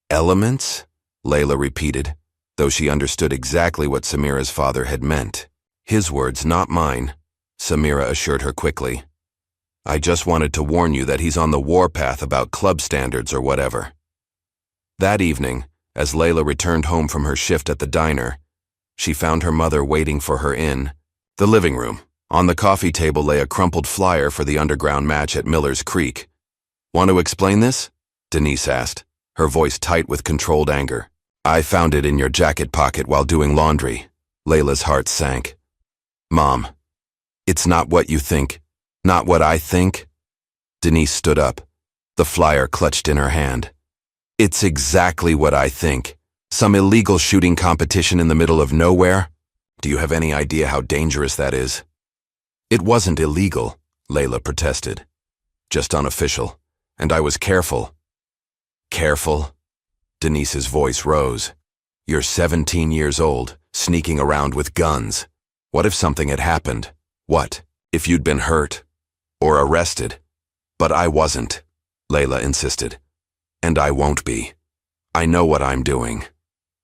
"Elements?" Layla repeated, though she understood exactly what Samira's father had meant. "His words, not mine," Samira assured her quickly. "I just wanted to warn you that he's on the warpath about club standards or whatever." That evening, as Layla returned home from her shift at the diner, she found her mother waiting for her in the living room. On the coffee table lay a crumpled flyer for the underground match at Miller's Creek. "Want to explain this?" Denise asked, her voice tight with controlled anger. "I found it in your jacket pocket while doing laundry." Layla's heart sank. "Mom, it's not what you think. Not what I think." Denise stood up, the flyer clutched in her hand. "It's exactly what I think. Some illegal shooting competition in the middle of nowhere? Do you have any idea how dangerous that is?" "It wasn't illegal," Layla protested. "Just unofficial. And I was careful." "Careful?" Denise's voice rose. "You're 17 years old, sneaking around with guns. What if something had happened? What if you'd been hurt? Or arrested?" "But I wasn't," Layla insisted. "And I won't be. I know what I'm doing."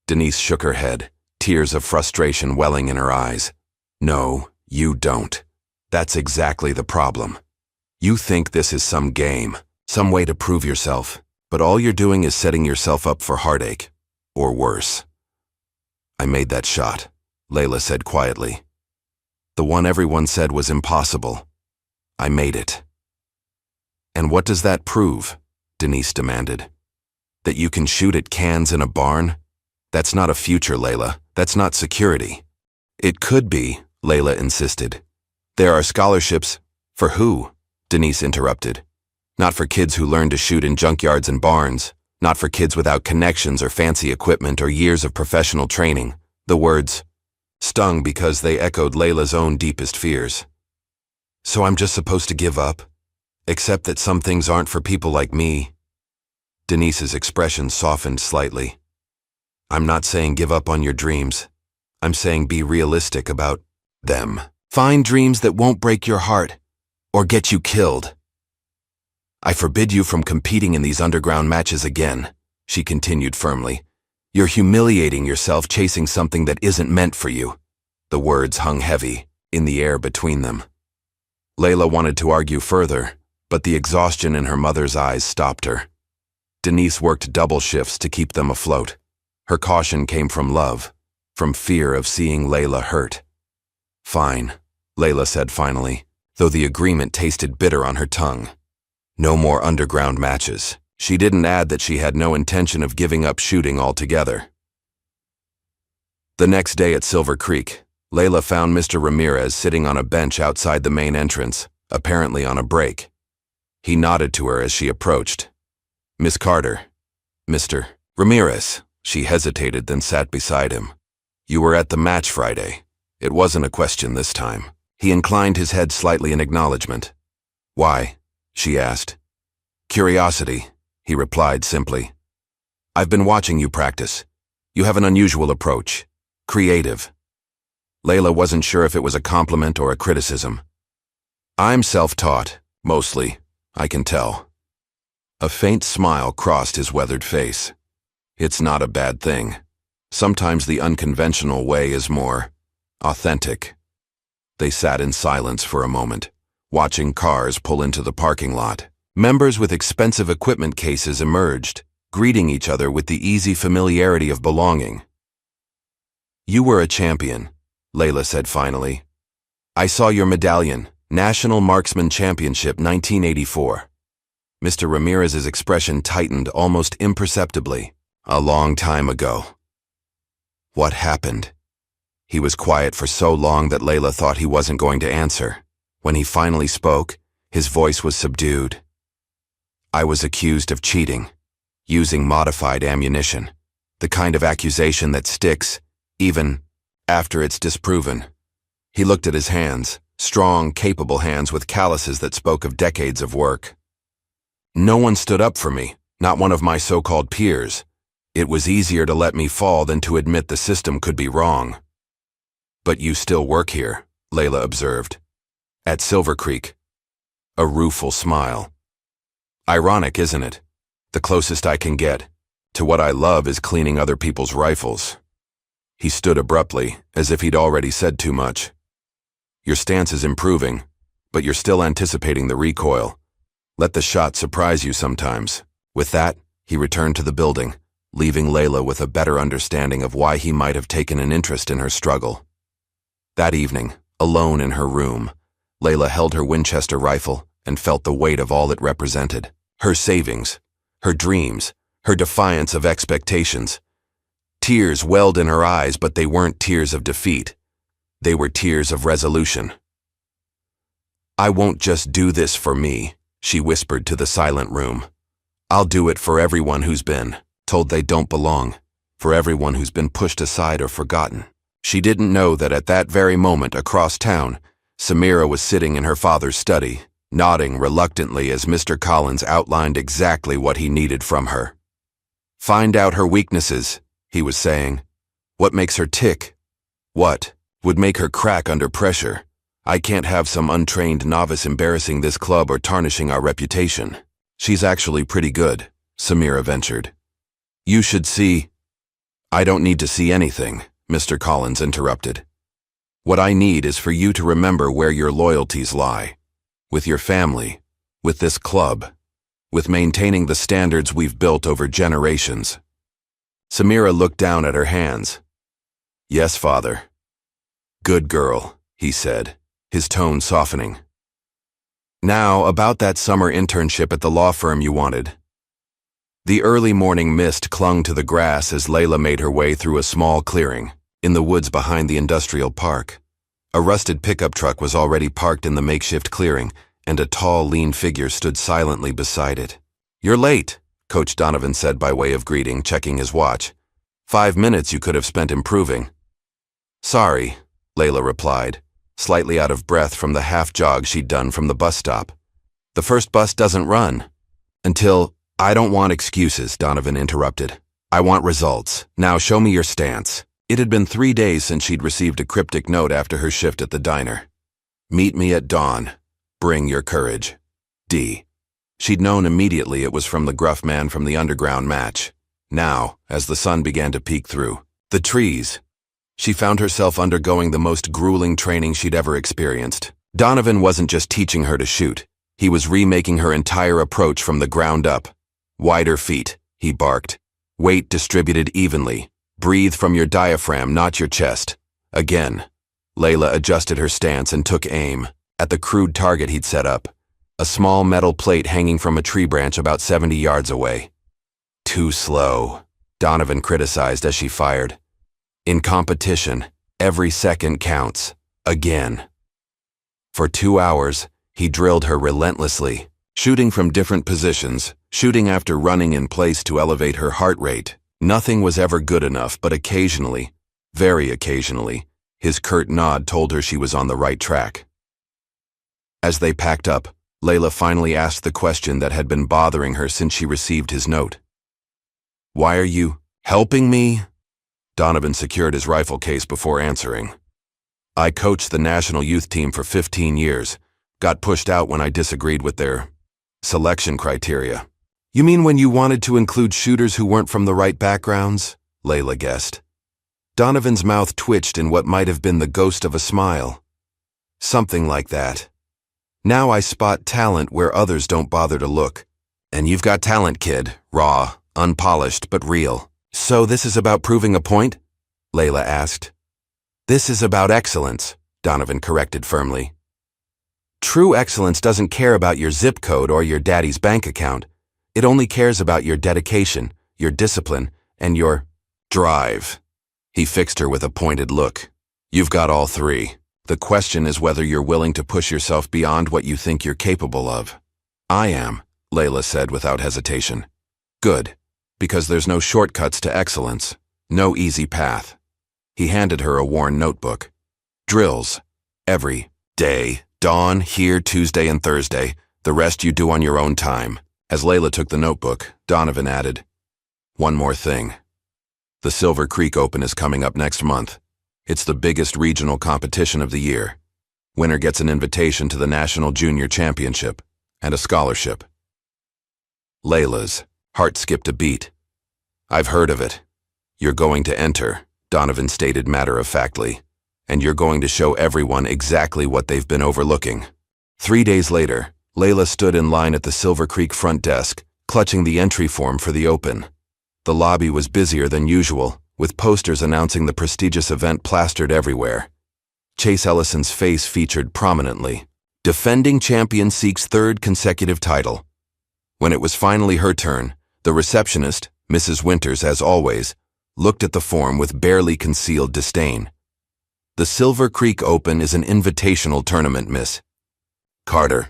Denise shook her head, tears of frustration welling in her eyes. "No, you don't. That's exactly the problem. You think this is some game, some way to prove yourself, but all you're doing is setting yourself up for heartache, or worse." "I made that shot," Layla said quietly. "The one everyone said was impossible. I made it." "And what does that prove?" Denise demanded. "That you can shoot at cans in a barn? That's not a future, Layla. That's not security." "It could be," Layla insisted. "There are scholarships." "For who?" Denise interrupted. "Not for kids who learn to shoot in junkyards and barns. Not for kids without connections or fancy equipment or years of professional training." The words stung because they echoed Layla's own deepest fears. "So I'm just supposed to give up? Accept that some things aren't for people like me?" Denise's expression softened slightly. "I'm not saying give up on your dreams. I'm saying be realistic about them. Find dreams that won't break your heart or get you killed." "I forbid you from competing in these underground matches again," she continued firmly. "You're humiliating yourself chasing something that isn't meant for you." The words hung heavy, in the air between them. Layla wanted to argue further, but the exhaustion in her mother's eyes stopped her. Denise worked double shifts to keep them afloat. Her caution came from love, from fear of seeing Layla hurt. "Fine," Layla said finally, though the agreement tasted bitter on her tongue. No more underground matches. She didn't add that she had no intention of giving up shooting altogether. The next day at Silver Creek, Layla found Mr. Ramirez sitting on a bench outside the main entrance, apparently on a break. He nodded to her as she approached. "Miss Carter." "Mr. Ramirez." She hesitated, then sat beside him. "You were at the match Friday." It wasn't a question this time. He inclined his head slightly in acknowledgement. "Why?" she asked. "Curiosity," he replied simply. "I've been watching you practice. You have an unusual approach. Creative." Layla wasn't sure if it was a compliment or a criticism. "I'm self-taught, mostly, I can tell." A faint smile crossed his weathered face. "It's not a bad thing. Sometimes the unconventional way is more authentic." They sat in silence for a moment, watching cars pull into the parking lot. Members with expensive equipment cases emerged, greeting each other with the easy familiarity of belonging. "You were a champion," Layla said finally. "I saw your medallion, National Marksman Championship 1984. Mr. Ramirez's expression tightened almost imperceptibly. "A long time ago." "What happened?" He was quiet for so long that Layla thought he wasn't going to answer. When he finally spoke, his voice was subdued. "I was accused of cheating, using modified ammunition, the kind of accusation that sticks, even after it's disproven." He looked at his hands, strong, capable hands with calluses that spoke of decades of work. "No one stood up for me, not one of my so-called peers. It was easier to let me fall than to admit the system could be wrong." "But you still work here," Layla observed. "At Silver Creek." A rueful smile. "Ironic, isn't it? The closest I can get to what I love is cleaning other people's rifles." He stood abruptly, as if he'd already said too much. "Your stance is improving, but you're still anticipating the recoil. Let the shot surprise you sometimes." With that, he returned to the building, leaving Layla with a better understanding of why he might have taken an interest in her struggle. That evening, alone in her room. Layla held her Winchester rifle and felt the weight of all it represented. Her savings, her dreams, her defiance of expectations. Tears welled in her eyes, but they weren't tears of defeat. They were tears of resolution. "I won't just do this for me," she whispered to the silent room. "I'll do it for everyone who's been told they don't belong, for everyone who's been pushed aside or forgotten." She didn't know that at that very moment across town, Samira was sitting in her father's study, nodding reluctantly as Mr. Collins outlined exactly what he needed from her. "Find out her weaknesses," he was saying. "What makes her tick? What would make her crack under pressure? I can't have some untrained novice embarrassing this club or tarnishing our reputation." "She's actually pretty good," Samira ventured. "You should see." "I don't need to see anything," Mr. Collins interrupted. "What I need is for you to remember where your loyalties lie. With your family, with this club, with maintaining the standards we've built over generations." Samira looked down at her hands. "Yes, father." "Good girl," he said, his tone softening. "Now, about that summer internship at the law firm you wanted." The early morning mist clung to the grass as Layla made her way through a small clearing in the woods behind the industrial park. A rusted pickup truck was already parked in the makeshift clearing, and a tall, lean figure stood silently beside it. "You're late," Coach Donovan said by way of greeting, checking his watch. 5 minutes you could have spent improving." "Sorry," Layla replied, slightly out of breath from the half-jog she'd done from the bus stop. "The first bus doesn't run until—" "I don't want excuses," Donovan interrupted. "I want results. Now show me your stance." It had been 3 days since she'd received a cryptic note after her shift at the diner. "Meet me at dawn. Bring your courage. D." She'd known immediately it was from the gruff man from the underground match. Now, as the sun began to peek through the trees, she found herself undergoing the most grueling training she'd ever experienced. Donovan wasn't just teaching her to shoot. He was remaking her entire approach from the ground up. "Wider feet," he barked. "Weight distributed evenly. Breathe from your diaphragm, not your chest." Again, Layla adjusted her stance and took aim at the crude target he'd set up, a small metal plate hanging from a tree branch about 70 yards away. "Too slow," Donovan criticized as she fired. "In competition, every second counts. Again." For 2 hours, he drilled her relentlessly, shooting from different positions, shooting after running in place to elevate her heart rate. Nothing was ever good enough, but occasionally, very occasionally, his curt nod told her she was on the right track. As they packed up, Layla finally asked the question that had been bothering her since she received his note. "Why are you helping me?" Donovan secured his rifle case before answering. "I coached the national youth team for 15 years. Got pushed out when I disagreed with their selection criteria." "You mean when you wanted to include shooters who weren't from the right backgrounds?" Layla guessed. Donovan's mouth twitched in what might have been the ghost of a smile. "Something like that. Now I spot talent where others don't bother to look. And you've got talent, kid. Raw, unpolished, but real." "So this is about proving a point?" Layla asked. "This is about excellence," Donovan corrected firmly. "True excellence doesn't care about your zip code or your daddy's bank account. It only cares about your dedication, your discipline, and your drive." He fixed her with a pointed look. "You've got all three. The question is whether you're willing to push yourself beyond what you think you're capable of." "I am," Layla said without hesitation. "Good, because there's no shortcuts to excellence, no easy path." He handed her a worn notebook. "Drills. Every day. Dawn, here, Tuesday and Thursday. The rest you do on your own time." As Layla took the notebook, Donovan added, "One more thing. The Silver Creek Open is coming up next month. It's the biggest regional competition of the year. Winner gets an invitation to the National Junior Championship and a scholarship." Layla's heart skipped a beat. "I've heard of it. You're going to enter," Donovan stated matter-of-factly, "and you're going to show everyone exactly what they've been overlooking." 3 days later, Layla stood in line at the Silver Creek front desk, clutching the entry form for the Open. The lobby was busier than usual, with posters announcing the prestigious event plastered everywhere. Chase Ellison's face featured prominently. Defending champion seeks third consecutive title. When it was finally her turn, the receptionist, Mrs. Winters as always, looked at the form with barely concealed disdain. The Silver Creek Open is an invitational tournament, Miss Carter.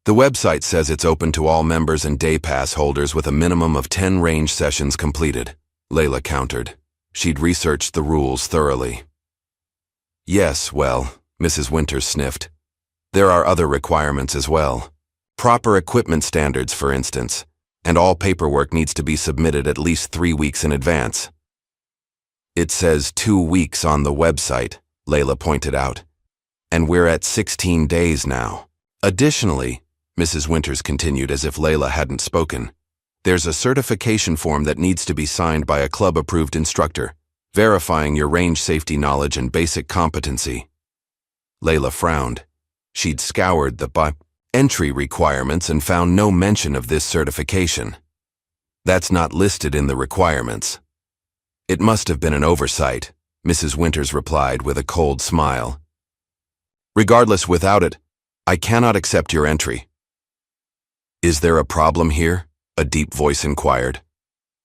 The website says it's open to all members and day pass holders with a minimum of 10 range sessions completed, Layla countered. She'd researched the rules thoroughly. Yes, well, Mrs. Winters sniffed. There are other requirements as well. Proper equipment standards, for instance, and all paperwork needs to be submitted at least 3 weeks in advance. It says 2 weeks on the website, Layla pointed out, and we're at 16 days now. Additionally, Mrs. Winters continued as if Layla hadn't spoken, there's a certification form that needs to be signed by a club-approved instructor, verifying your range safety knowledge and basic competency. Layla frowned. She'd scoured the entry requirements and found no mention of this certification. That's not listed in the requirements. It must have been an oversight, Mrs. Winters replied with a cold smile. Regardless, without it, I cannot accept your entry. Is there a problem here? A deep voice inquired.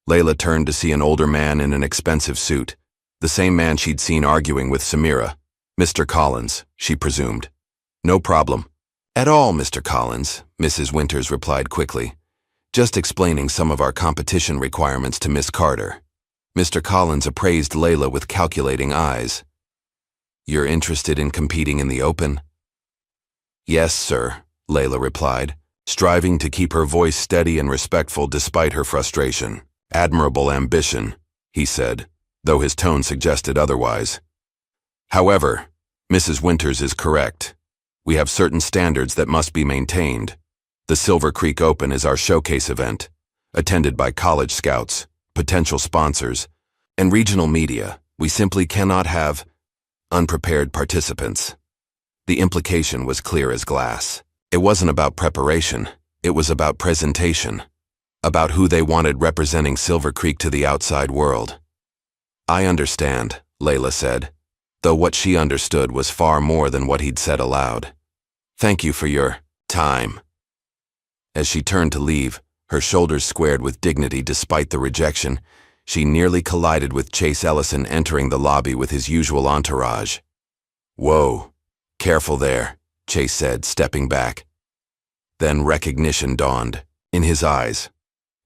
Layla turned to see an older man in an expensive suit, the same man she'd seen arguing with Samira. Mr. Collins, she presumed. No problem. At all, Mr. Collins, Mrs. Winters replied quickly. Just explaining some of our competition requirements to Miss Carter. Mr. Collins appraised Layla with calculating eyes. You're interested in competing in the Open? Yes, sir, Layla replied, striving to keep her voice steady and respectful despite her frustration. Admirable ambition, he said, though his tone suggested otherwise. However, Mrs. Winters is correct. We have certain standards that must be maintained. The Silver Creek Open is our showcase event, attended by college scouts, potential sponsors, and regional media. We simply cannot have unprepared participants. The implication was clear as glass. It wasn't about preparation, it was about presentation, about who they wanted representing Silver Creek to the outside world. I understand, Layla said, though what she understood was far more than what he'd said aloud. Thank you for your time. As she turned to leave, her shoulders squared with dignity despite the rejection, she nearly collided with Chase Ellison entering the lobby with his usual entourage. Whoa, careful there, Chase said, stepping back. Then recognition dawned in his eyes.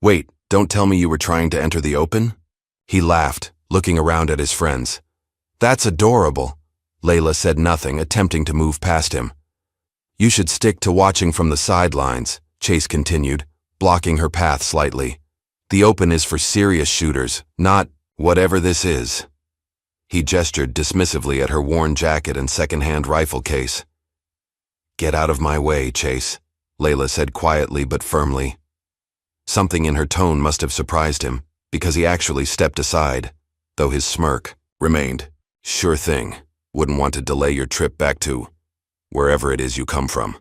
Wait, don't tell me you were trying to enter the Open? He laughed, looking around at his friends. That's adorable. Layla said nothing, attempting to move past him. You should stick to watching from the sidelines, Chase continued, blocking her path slightly. The Open is for serious shooters, not whatever this is. He gestured dismissively at her worn jacket and second-hand rifle case. Get out of my way, Chase, Layla said quietly but firmly. Something in her tone must have surprised him, because he actually stepped aside, though his smirk remained. Sure thing, wouldn't want to delay your trip back to wherever it is you come from.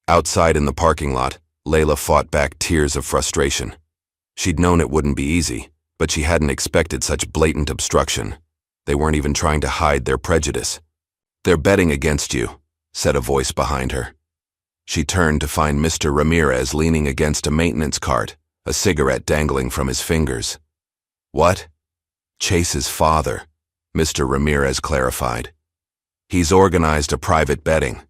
Outside in the parking lot, Layla fought back tears of frustration. She'd known it wouldn't be easy, but she hadn't expected such blatant obstruction. They weren't even trying to hide their prejudice. They're betting against you, said a voice behind her. She turned to find Mr. Ramirez leaning against a maintenance cart, a cigarette dangling from his fingers. What? Chase's father, Mr. Ramirez clarified. He's organized a private betting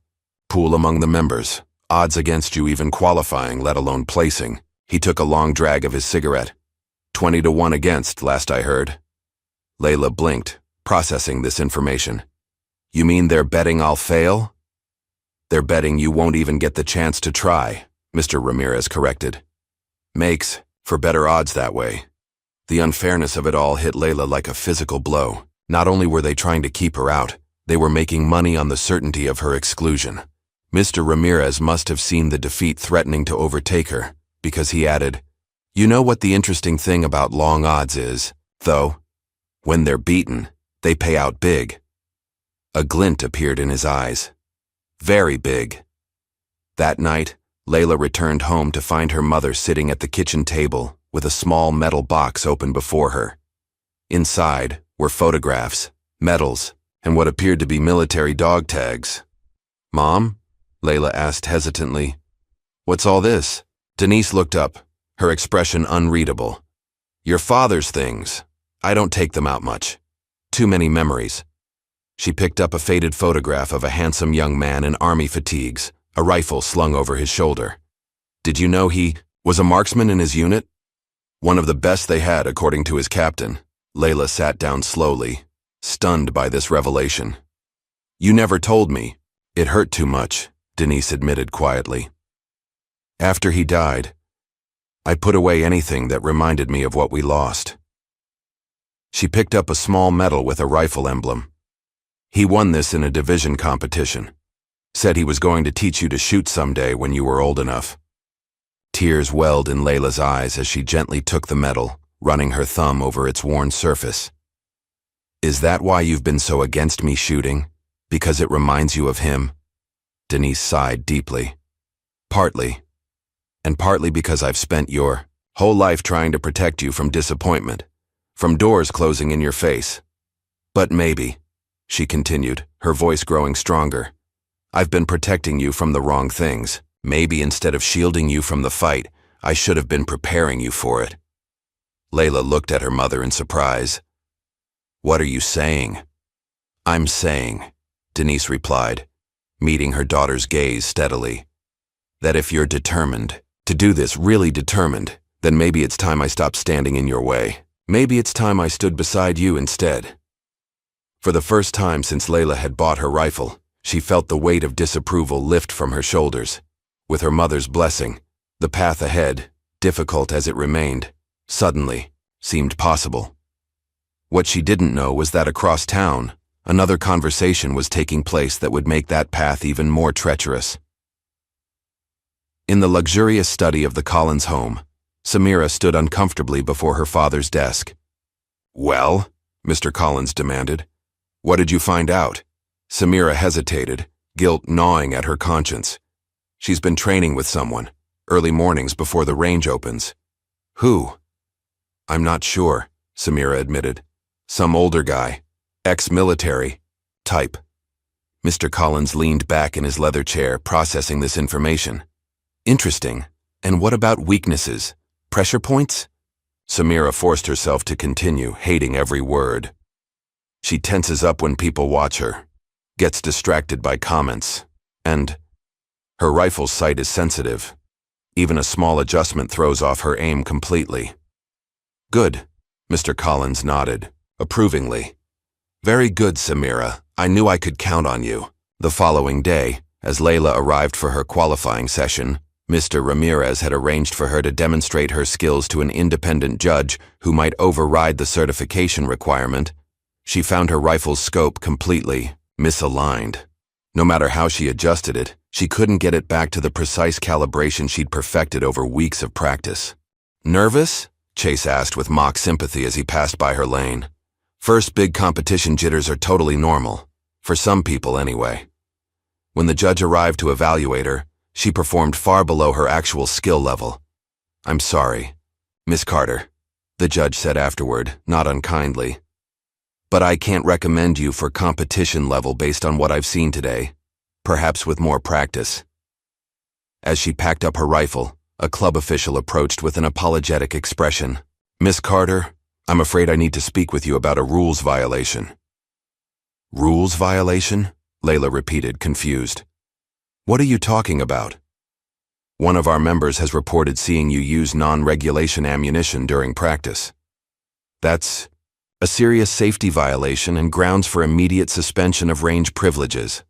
pool among the members, odds against you even qualifying, let alone placing. He took a long drag of his cigarette. 20 to 1 against, last I heard. Layla blinked, processing this information. You mean they're betting I'll fail? They're betting you won't even get the chance to try, Mr. Ramirez corrected. Makes for better odds that way. The unfairness of it all hit Layla like a physical blow. Not only were they trying to keep her out, they were making money on the certainty of her exclusion. Mr. Ramirez must have seen the defeat threatening to overtake her, because he added, You know what the interesting thing about long odds is, though? When they're beaten, they pay out big. A glint appeared in his eyes. Very big. That night, Layla returned home to find her mother sitting at the kitchen table with a small metal box open before her. Inside were photographs, medals, and what appeared to be military dog tags. "Mom?" Layla asked hesitantly. "What's all this?" Denise looked up, her expression unreadable. "Your father's things. I don't take them out much. Too many memories." She picked up a faded photograph of a handsome young man in army fatigues, a rifle slung over his shoulder. "Did you know he was a marksman in his unit?" "One of the best they had, according to his captain." Layla sat down slowly, stunned by this revelation. "You never told me." "It hurt too much," Denise admitted quietly. "After he died, I put away anything that reminded me of what we lost." She picked up a small medal with a rifle emblem. "He won this in a division competition. Said he was going to teach you to shoot someday when you were old enough." Tears welled in Layla's eyes as she gently took the medal, running her thumb over its worn surface. "Is that why you've been so against me shooting? Because it reminds you of him?" Denise sighed deeply. "Partly. And partly because I've spent your whole life trying to protect you from disappointment, from doors closing in your face. But maybe," she continued, her voice growing stronger, "I've been protecting you from the wrong things. Maybe instead of shielding you from the fight, I should have been preparing you for it." Layla looked at her mother in surprise. "What are you saying?" "I'm saying," Denise replied, meeting her daughter's gaze steadily, "that if you're determined to do this, really determined, then maybe it's time I stopped standing in your way. Maybe it's time I stood beside you instead." For the first time since Layla had bought her rifle, she felt the weight of disapproval lift from her shoulders. With her mother's blessing, the path ahead, difficult as it remained, suddenly seemed possible. What she didn't know was that across town, another conversation was taking place that would make that path even more treacherous. In the luxurious study of the Collins home, Samira stood uncomfortably before her father's desk. "Well?" Mr. Collins demanded. "What did you find out?" Samira hesitated, guilt gnawing at her conscience. "She's been training with someone, early mornings before the range opens." "Who?" "I'm not sure," Samira admitted. "Some older guy, ex-military type." Mr. Collins leaned back in his leather chair, processing this information. "Interesting. And what about weaknesses? Pressure points?" Samira forced herself to continue, hating every word. "She tenses up when people watch her, gets distracted by comments, and her rifle's sight is sensitive. Even a small adjustment throws off her aim completely." "Good," Mr. Collins nodded, approvingly. "Very good, Samira. I knew I could count on you." The following day, as Layla arrived for her qualifying session, Mr. Ramirez had arranged for her to demonstrate her skills to an independent judge who might override the certification requirement. She found her rifle's scope completely misaligned. No matter how she adjusted it, she couldn't get it back to the precise calibration she'd perfected over weeks of practice. "Nervous?" Chase asked with mock sympathy as he passed by her lane. "First big competition jitters are totally normal. For some people, anyway." When the judge arrived to evaluate her, she performed far below her actual skill level. "I'm sorry, Miss Carter," the judge said afterward, not unkindly. "But I can't recommend you for competition level based on what I've seen today, perhaps with more practice." As she packed up her rifle, a club official approached with an apologetic expression. "Miss Carter, I'm afraid I need to speak with you about a rules violation." "Rules violation?" Layla repeated, confused. "What are you talking about?" "One of our members has reported seeing you use non-regulation ammunition during practice. That's a serious safety violation and grounds for immediate suspension of range privileges."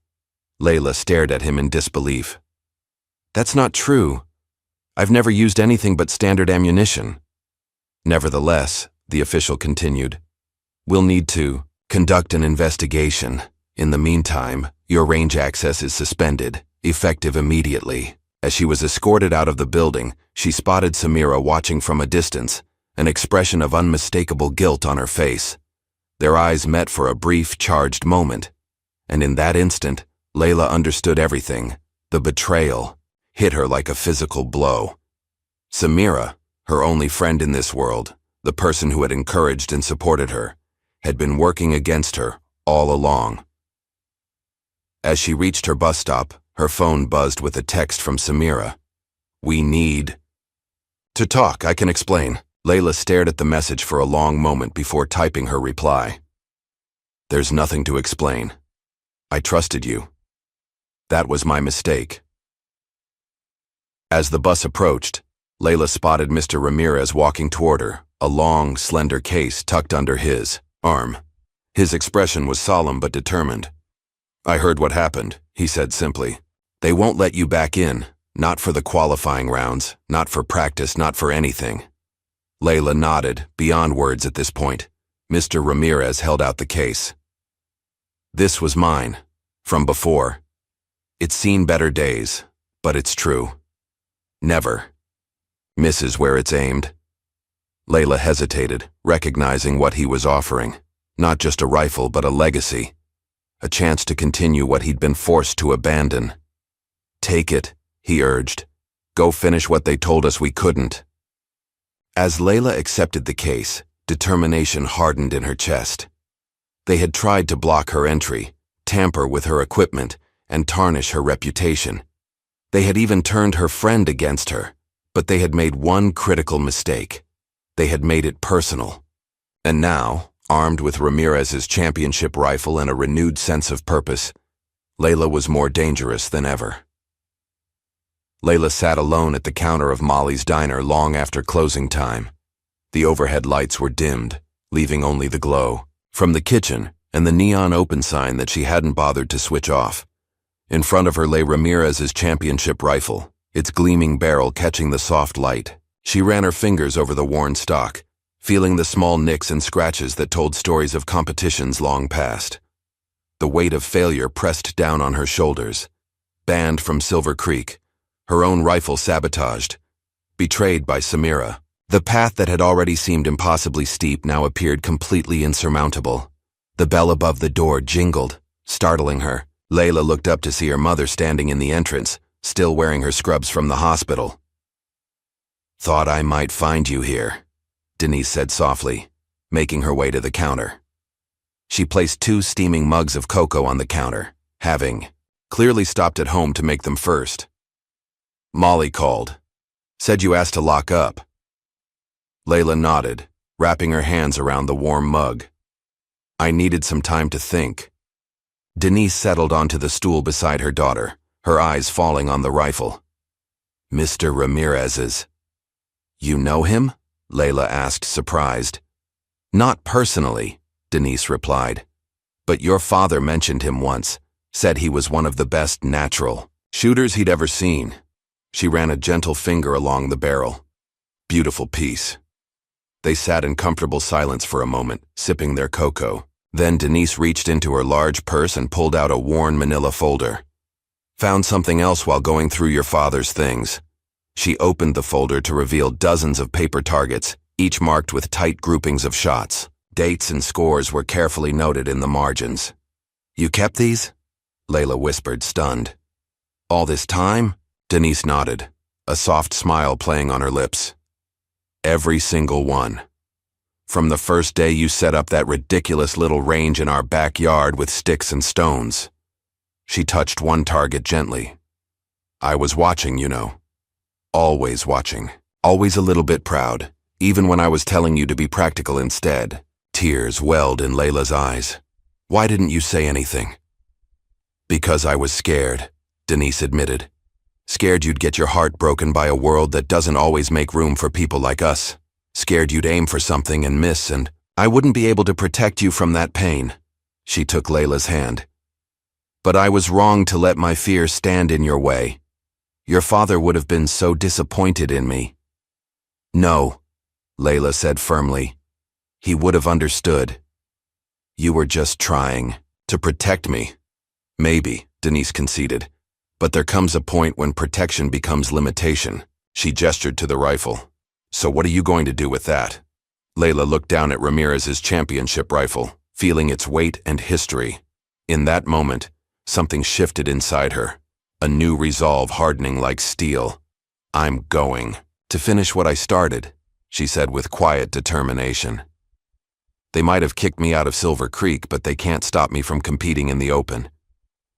Layla stared at him in disbelief. "That's not true. I've never used anything but standard ammunition." "Nevertheless," the official continued, "we'll need to conduct an investigation. In the meantime, your range access is suspended, effective immediately." As she was escorted out of the building, she spotted Samira watching from a distance, an expression of unmistakable guilt on her face. Their eyes met for a brief, charged moment, and in that instant, Layla understood everything. The betrayal hit her like a physical blow. Samira, her only friend in this world, the person who had encouraged and supported her, had been working against her all along. As she reached her bus stop, her phone buzzed with a text from Samira. "We need to talk, I can explain." Layla stared at the message for a long moment before typing her reply. "There's nothing to explain. I trusted you. That was my mistake." As the bus approached, Layla spotted Mr. Ramirez walking toward her, a long, slender case tucked under his arm. His expression was solemn but determined. "I heard what happened," he said simply. "They won't let you back in, not for the qualifying rounds, not for practice, not for anything." Layla nodded, beyond words at this point. Mr. Ramirez held out the case. "This was mine, from before. It's seen better days, but it's true. Never misses where it's aimed." Layla hesitated, recognizing what he was offering. Not just a rifle, but a legacy. A chance to continue what he'd been forced to abandon. "Take it," he urged. "Go finish what they told us we couldn't." As Layla accepted the case, determination hardened in her chest. They had tried to block her entry, tamper with her equipment, and tarnish her reputation. They had even turned her friend against her, but they had made one critical mistake. They had made it personal. And now, armed with Ramirez's championship rifle and a renewed sense of purpose, Layla was more dangerous than ever. Layla sat alone at the counter of Molly's diner long after closing time. The overhead lights were dimmed, leaving only the glow from the kitchen and the neon open sign that she hadn't bothered to switch off. In front of her lay Ramirez's championship rifle, its gleaming barrel catching the soft light. She ran her fingers over the worn stock, feeling the small nicks and scratches that told stories of competitions long past. The weight of failure pressed down on her shoulders. Banned from Silver Creek, her own rifle sabotaged, betrayed by Samira. The path that had already seemed impossibly steep now appeared completely insurmountable. The bell above the door jingled, startling her. Layla looked up to see her mother standing in the entrance, still wearing her scrubs from the hospital. "Thought I might find you here," Denise said softly, making her way to the counter. She placed 2 steaming mugs of cocoa on the counter, having clearly stopped at home to make them first. "Molly called. Said you asked to lock up." Layla nodded, wrapping her hands around the warm mug. "I needed some time to think." Denise settled onto the stool beside her daughter, her eyes falling on the rifle. "Mr. Ramirez's." "You know him?" Layla asked, surprised. "Not personally," Denise replied. "But your father mentioned him once, said he was one of the best natural shooters he'd ever seen." She ran a gentle finger along the barrel. "Beautiful piece." They sat in comfortable silence for a moment, sipping their cocoa. Then Denise reached into her large purse and pulled out a worn manila folder. "Found something else while going through your father's things." She opened the folder to reveal dozens of paper targets, each marked with tight groupings of shots. Dates and scores were carefully noted in the margins. "You kept these?" Layla whispered, stunned. "All this time?" Denise nodded, a soft smile playing on her lips. "Every single one. From the first day you set up that ridiculous little range in our backyard with sticks and stones." She touched one target gently. "I was watching, you know. Always watching. Always a little bit proud, even when I was telling you to be practical instead." Tears welled in Layla's eyes. "Why didn't you say anything?" "Because I was scared," Denise admitted. "Scared you'd get your heart broken by a world that doesn't always make room for people like us. Scared you'd aim for something and miss, and I wouldn't be able to protect you from that pain." She took Layla's hand. "But I was wrong to let my fear stand in your way. Your father would have been so disappointed in me." "No," Layla said firmly. "He would have understood. You were just trying to protect me." "Maybe," Denise conceded. "But there comes a point when protection becomes limitation." She gestured to the rifle. "So what are you going to do with that?" Layla looked down at Ramirez's championship rifle, feeling its weight and history. In that moment, something shifted inside her, a new resolve hardening like steel. "I'm going to finish what I started," she said with quiet determination. They might have kicked me out of Silver Creek, but they can't stop me from competing in the open.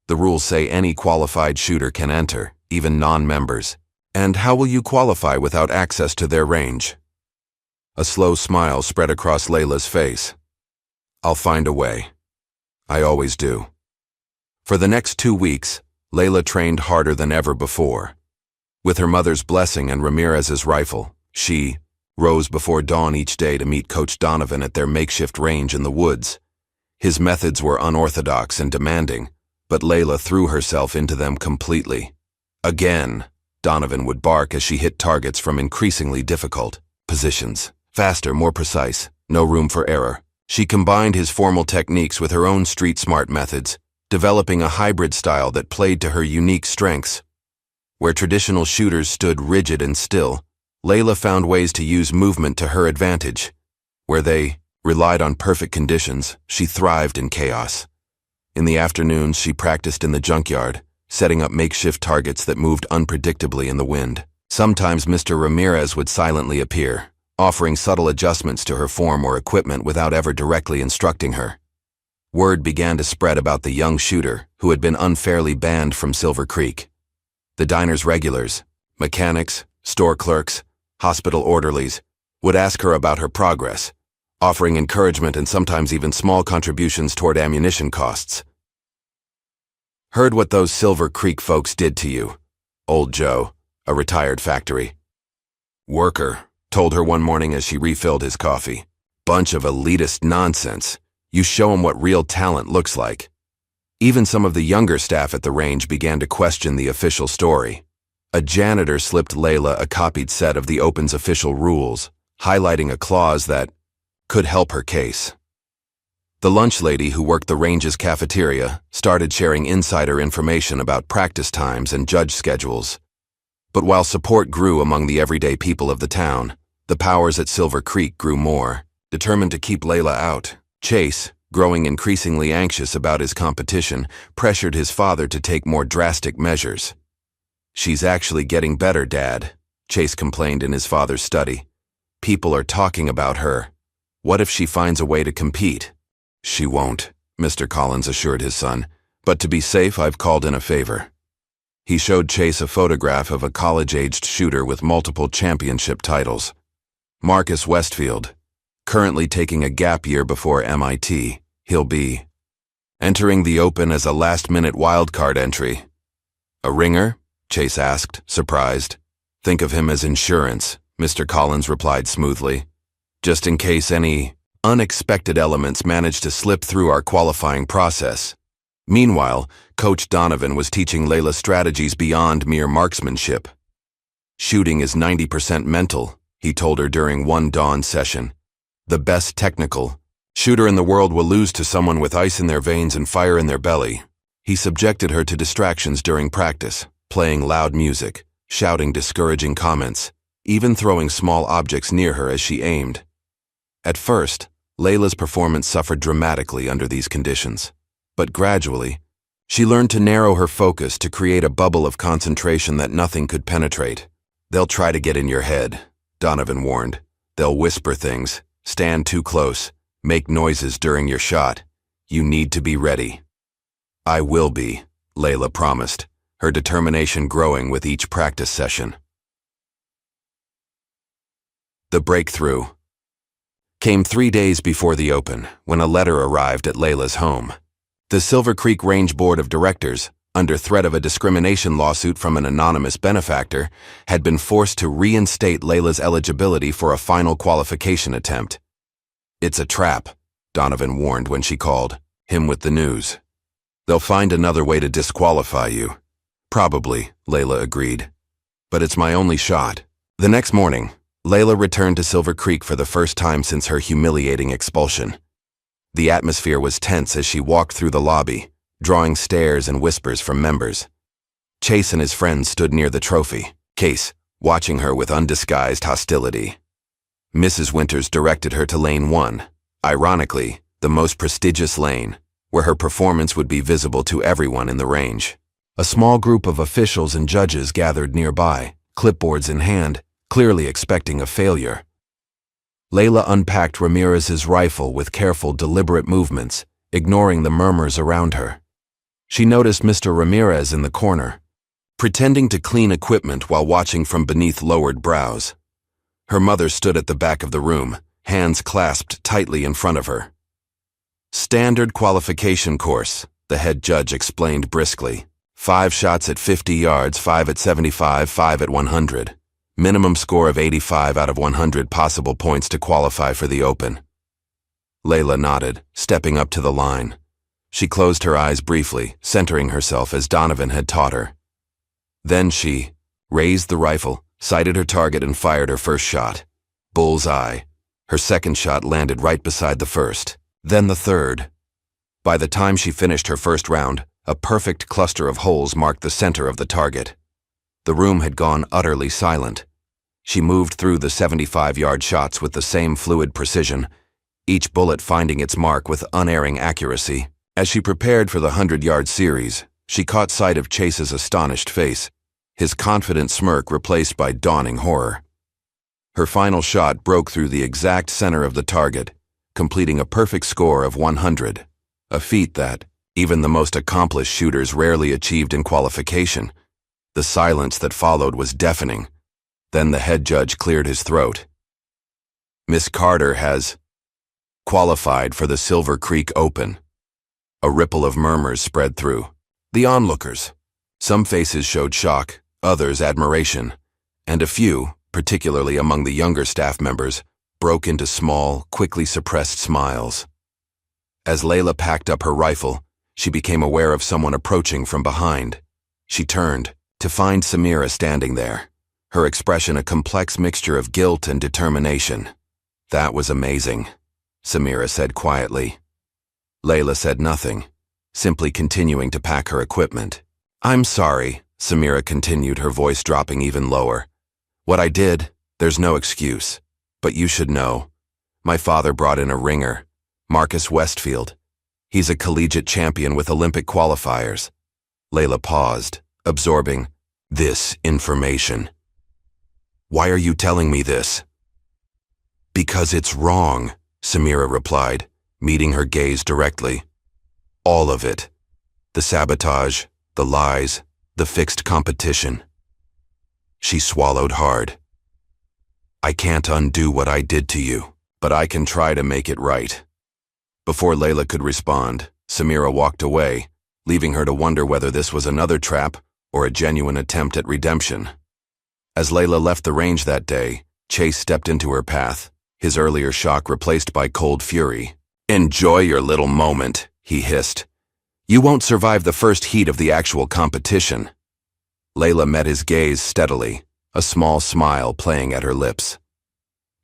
The rules say any qualified shooter can enter, even non-members. And how will you qualify without access to their range? A slow smile spread across Layla's face. I'll find a way. I always do. For the next 2 weeks, Layla trained harder than ever before. With her mother's blessing and Ramirez's rifle, she rose before dawn each day to meet Coach Donovan at their makeshift range in the woods. His methods were unorthodox and demanding, but Layla threw herself into them completely. Again, Donovan would bark as she hit targets from increasingly difficult positions. Faster, more precise, no room for error. She combined his formal techniques with her own street-smart methods, developing a hybrid style that played to her unique strengths. Where traditional shooters stood rigid and still, Layla found ways to use movement to her advantage. Where they relied on perfect conditions, she thrived in chaos. In the afternoons, she practiced in the junkyard, setting up makeshift targets that moved unpredictably in the wind. Sometimes Mr. Ramirez would silently appear, offering subtle adjustments to her form or equipment without ever directly instructing her. Word began to spread about the young shooter who had been unfairly banned from Silver Creek. The diner's regulars, mechanics, store clerks, hospital orderlies, would ask her about her progress, offering encouragement and sometimes even small contributions toward ammunition costs. Heard what those Silver Creek folks did to you, old Joe, a retired factory worker, told her one morning as she refilled his coffee. Bunch of elitist nonsense. You show 'em what real talent looks like. Even some of the younger staff at the range began to question the official story. A janitor slipped Layla a copied set of the Open's official rules, highlighting a clause that could help her case. The lunch lady who worked the range's cafeteria started sharing insider information about practice times and judge schedules. But while support grew among the everyday people of the town, the powers at Silver Creek grew more, determined to keep Layla out. Chase, growing increasingly anxious about his competition, pressured his father to take more drastic measures. She's actually getting better, Dad, Chase complained in his father's study. People are talking about her. What if she finds a way to compete? She won't, Mr. Collins assured his son, but to be safe, I've called in a favor. He showed Chase a photograph of a college-aged shooter with multiple championship titles. Marcus Westfield. Currently taking a gap year before MIT, he'll be entering the Open as a last-minute wildcard entry. A ringer? Chase asked, surprised. Think of him as insurance, Mr. Collins replied smoothly. Just in case any unexpected elements manage to slip through our qualifying process. Meanwhile, Coach Donovan was teaching Layla strategies beyond mere marksmanship. Shooting is 90% mental, he told her during one dawn session. The best technical shooter in the world will lose to someone with ice in their veins and fire in their belly. He subjected her to distractions during practice, playing loud music, shouting discouraging comments, even throwing small objects near her as she aimed. At first, Layla's performance suffered dramatically under these conditions, but gradually, she learned to narrow her focus to create a bubble of concentration that nothing could penetrate. They'll try to get in your head, Donovan warned. They'll whisper things, stand too close, make noises during your shot. You need to be ready. I will be, Layla promised, her determination growing with each practice session. The breakthrough came 3 days before the Open, when a letter arrived at Layla's home. The Silver Creek Range Board of Directors, under threat of a discrimination lawsuit from an anonymous benefactor, had been forced to reinstate Layla's eligibility for a final qualification attempt. It's a trap, Donovan warned when she called him with the news. They'll find another way to disqualify you. Probably, Layla agreed. But it's my only shot. The next morning, Layla returned to Silver Creek for the first time since her humiliating expulsion. The atmosphere was tense as she walked through the lobby, drawing stares and whispers from members. Chase and his friends stood near the trophy case, watching her with undisguised hostility. Mrs. Winters directed her to Lane 1, ironically, the most prestigious lane, where her performance would be visible to everyone in the range. A small group of officials and judges gathered nearby, clipboards in hand, clearly expecting a failure. Layla unpacked Ramirez's rifle with careful, deliberate movements, ignoring the murmurs around her. She noticed Mr. Ramirez in the corner, pretending to clean equipment while watching from beneath lowered brows. Her mother stood at the back of the room, hands clasped tightly in front of her. "Standard qualification course," the head judge explained briskly. 5 shots at 50 yards, 5 at 75, 5 at 100. Minimum score of 85 out of 100 possible points to qualify for the Open. Layla nodded, stepping up to the line. She closed her eyes briefly, centering herself as Donovan had taught her. Then she raised the rifle, sighted her target, and fired her first shot. Bullseye. Her second shot landed right beside the first, then the third. By the time she finished her first round, a perfect cluster of holes marked the center of the target. The room had gone utterly silent. She moved through the 75-yard shots with the same fluid precision, each bullet finding its mark with unerring accuracy. As she prepared for the 100-yard series, she caught sight of Chase's astonished face, his confident smirk replaced by dawning horror. Her final shot broke through the exact center of the target, completing a perfect score of 100, a feat that even the most accomplished shooters rarely achieved in qualification. The silence that followed was deafening. Then the head judge cleared his throat. "Miss Carter has qualified for the Silver Creek Open." A ripple of murmurs spread through the onlookers. Some faces showed shock, others admiration, and a few, particularly among the younger staff members, broke into small, quickly suppressed smiles. As Layla packed up her rifle, she became aware of someone approaching from behind. She turned to find Samira standing there, her expression a complex mixture of guilt and determination. "That was amazing," Samira said quietly. Layla said nothing, simply continuing to pack her equipment. "I'm sorry," Samira continued, her voice dropping even lower. "What I did, there's no excuse. But you should know. My father brought in a ringer, Marcus Westfield. He's a collegiate champion with Olympic qualifiers." Layla paused, absorbing this information. "Why are you telling me this?" "Because it's wrong," Samira replied, meeting her gaze directly. "All of it. The sabotage, the lies, the fixed competition." She swallowed hard. "I can't undo what I did to you, but I can try to make it right." Before Layla could respond, Samira walked away, leaving her to wonder whether this was another trap or a genuine attempt at redemption. As Layla left the range that day, Chase stepped into her path, his earlier shock replaced by cold fury. "Enjoy your little moment," he hissed. "You won't survive the first heat of the actual competition." Layla met his gaze steadily, a small smile playing at her lips.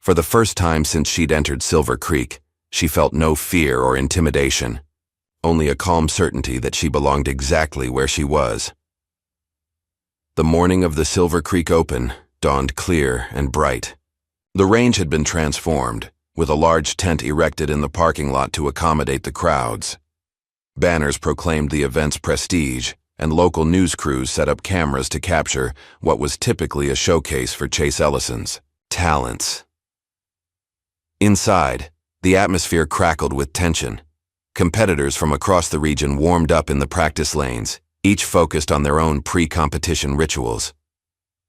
For the first time since she'd entered Silver Creek, she felt no fear or intimidation, only a calm certainty that she belonged exactly where she was. The morning of the Silver Creek Open dawned clear and bright. The range had been transformed, with a large tent erected in the parking lot to accommodate the crowds. Banners proclaimed the event's prestige, and local news crews set up cameras to capture what was typically a showcase for Chase Ellison's talents. Inside, the atmosphere crackled with tension. Competitors from across the region warmed up in the practice lanes, each focused on their own pre-competition rituals.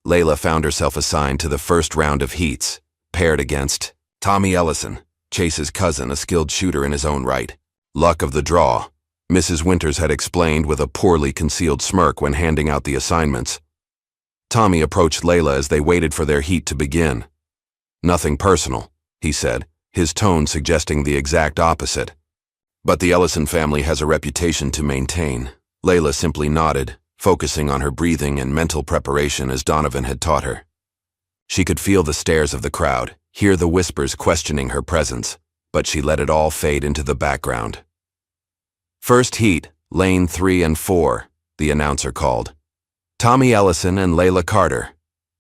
Layla found herself assigned to the first round of heats, paired against Tommy Ellison, Chase's cousin, a skilled shooter in his own right. "Luck of the draw," Mrs. Winters had explained with a poorly concealed smirk when handing out the assignments. Tommy approached Layla as they waited for their heat to begin. "Nothing personal," he said, his tone suggesting the exact opposite. "But the Ellison family has a reputation to maintain." Layla simply nodded, focusing on her breathing and mental preparation as Donovan had taught her. She could feel the stares of the crowd, hear the whispers questioning her presence, but she let it all fade into the background. "First heat, lane 3 and 4, the announcer called. "Tommy Ellison and Layla Carter."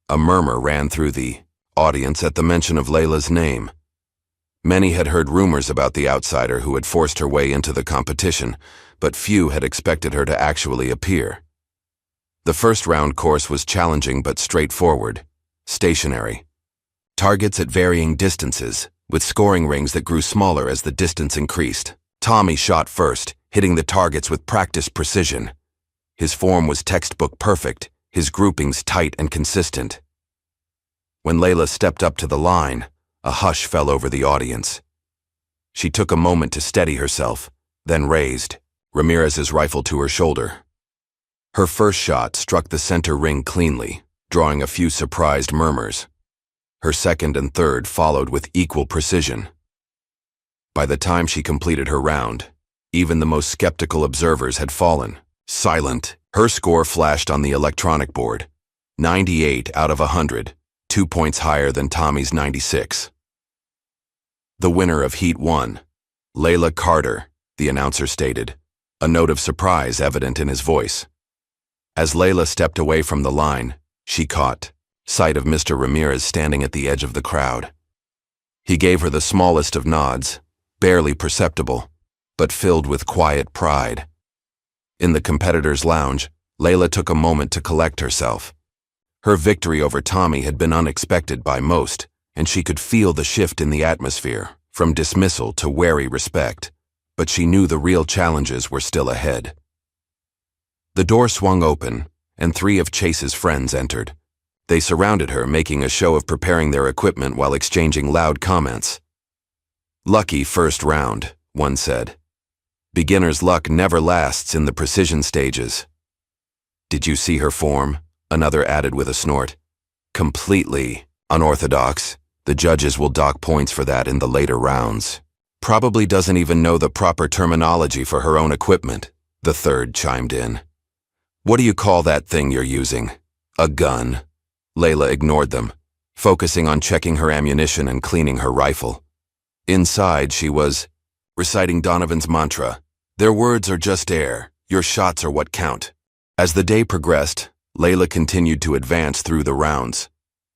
A murmur ran through the audience at the mention of Layla's name. Many had heard rumors about the outsider who had forced her way into the competition, but few had expected her to actually appear. The first round course was challenging but straightforward, stationary. Targets at varying distances, with scoring rings that grew smaller as the distance increased. Tommy shot first, hitting the targets with practiced precision. His form was textbook perfect, his groupings tight and consistent. When Layla stepped up to the line, a hush fell over the audience. She took a moment to steady herself, then raised Ramirez's rifle to her shoulder. Her first shot struck the center ring cleanly, drawing a few surprised murmurs. Her second and third followed with equal precision. By the time she completed her round, even the most skeptical observers had fallen, silent. Her score flashed on the electronic board, 98 out of 100, 2 points higher than Tommy's 96. The winner of Heat 1, Layla Carter, the announcer stated, a note of surprise evident in his voice. As Layla stepped away from the line, she caught sight of Mr. Ramirez standing at the edge of the crowd. He gave her the smallest of nods, barely perceptible, but filled with quiet pride. In the competitors' lounge, Layla took a moment to collect herself. Her victory over Tommy had been unexpected by most, and she could feel the shift in the atmosphere, from dismissal to wary respect, but she knew the real challenges were still ahead. The door swung open, and 3 of Chase's friends entered. They surrounded her, making a show of preparing their equipment while exchanging loud comments. "Lucky first round," one said. "Beginner's luck never lasts in the precision stages." "Did you see her form?" another added with a snort. "Completely unorthodox. The judges will dock points for that in the later rounds." "Probably doesn't even know the proper terminology for her own equipment," the third chimed in. "What do you call that thing you're using?" "A gun." Layla ignored them, focusing on checking her ammunition and cleaning her rifle. Inside, she was reciting Donovan's mantra, "Their words are just air, your shots are what count." As the day progressed, Layla continued to advance through the rounds.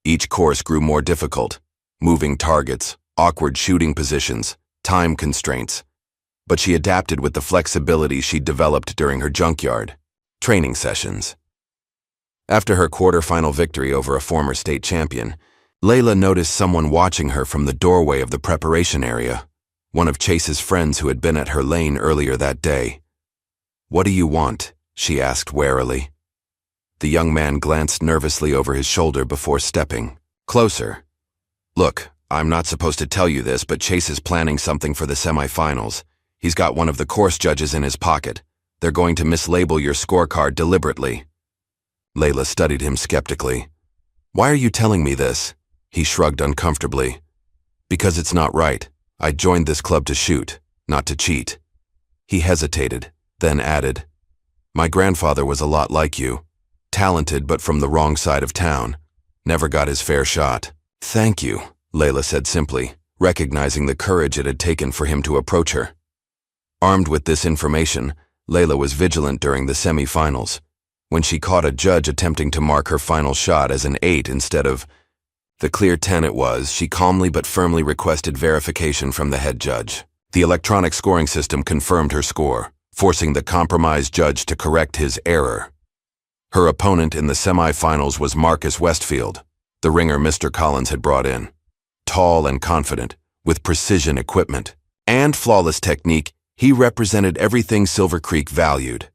Each course grew more difficult, moving targets, awkward shooting positions, time constraints. But she adapted with the flexibility she'd developed during her junkyard training sessions. After her quarterfinal victory over a former state champion, Layla noticed someone watching her from the doorway of the preparation area, one of Chase's friends who had been at her lane earlier that day. "What do you want?" she asked warily. The young man glanced nervously over his shoulder before stepping closer. "Look, I'm not supposed to tell you this, but Chase is planning something for the semifinals. He's got one of the course judges in his pocket. They're going to mislabel your scorecard deliberately." Layla studied him skeptically. "Why are you telling me this?" He shrugged uncomfortably. "Because it's not right. I joined this club to shoot, not to cheat." He hesitated, then added, "My grandfather was a lot like you. Talented but from the wrong side of town. Never got his fair shot." "Thank you," Layla said simply, recognizing the courage it had taken for him to approach her. Armed with this information, Layla was vigilant during the semi-finals. When she caught a judge attempting to mark her final shot as an 8 instead of the clear 10 it was, she calmly but firmly requested verification from the head judge. The electronic scoring system confirmed her score, forcing the compromised judge to correct his error. Her opponent in the semi-finals was Marcus Westfield, the ringer Mr. Collins had brought in. Tall and confident, with precision equipment and flawless technique, he represented everything Silver Creek valued.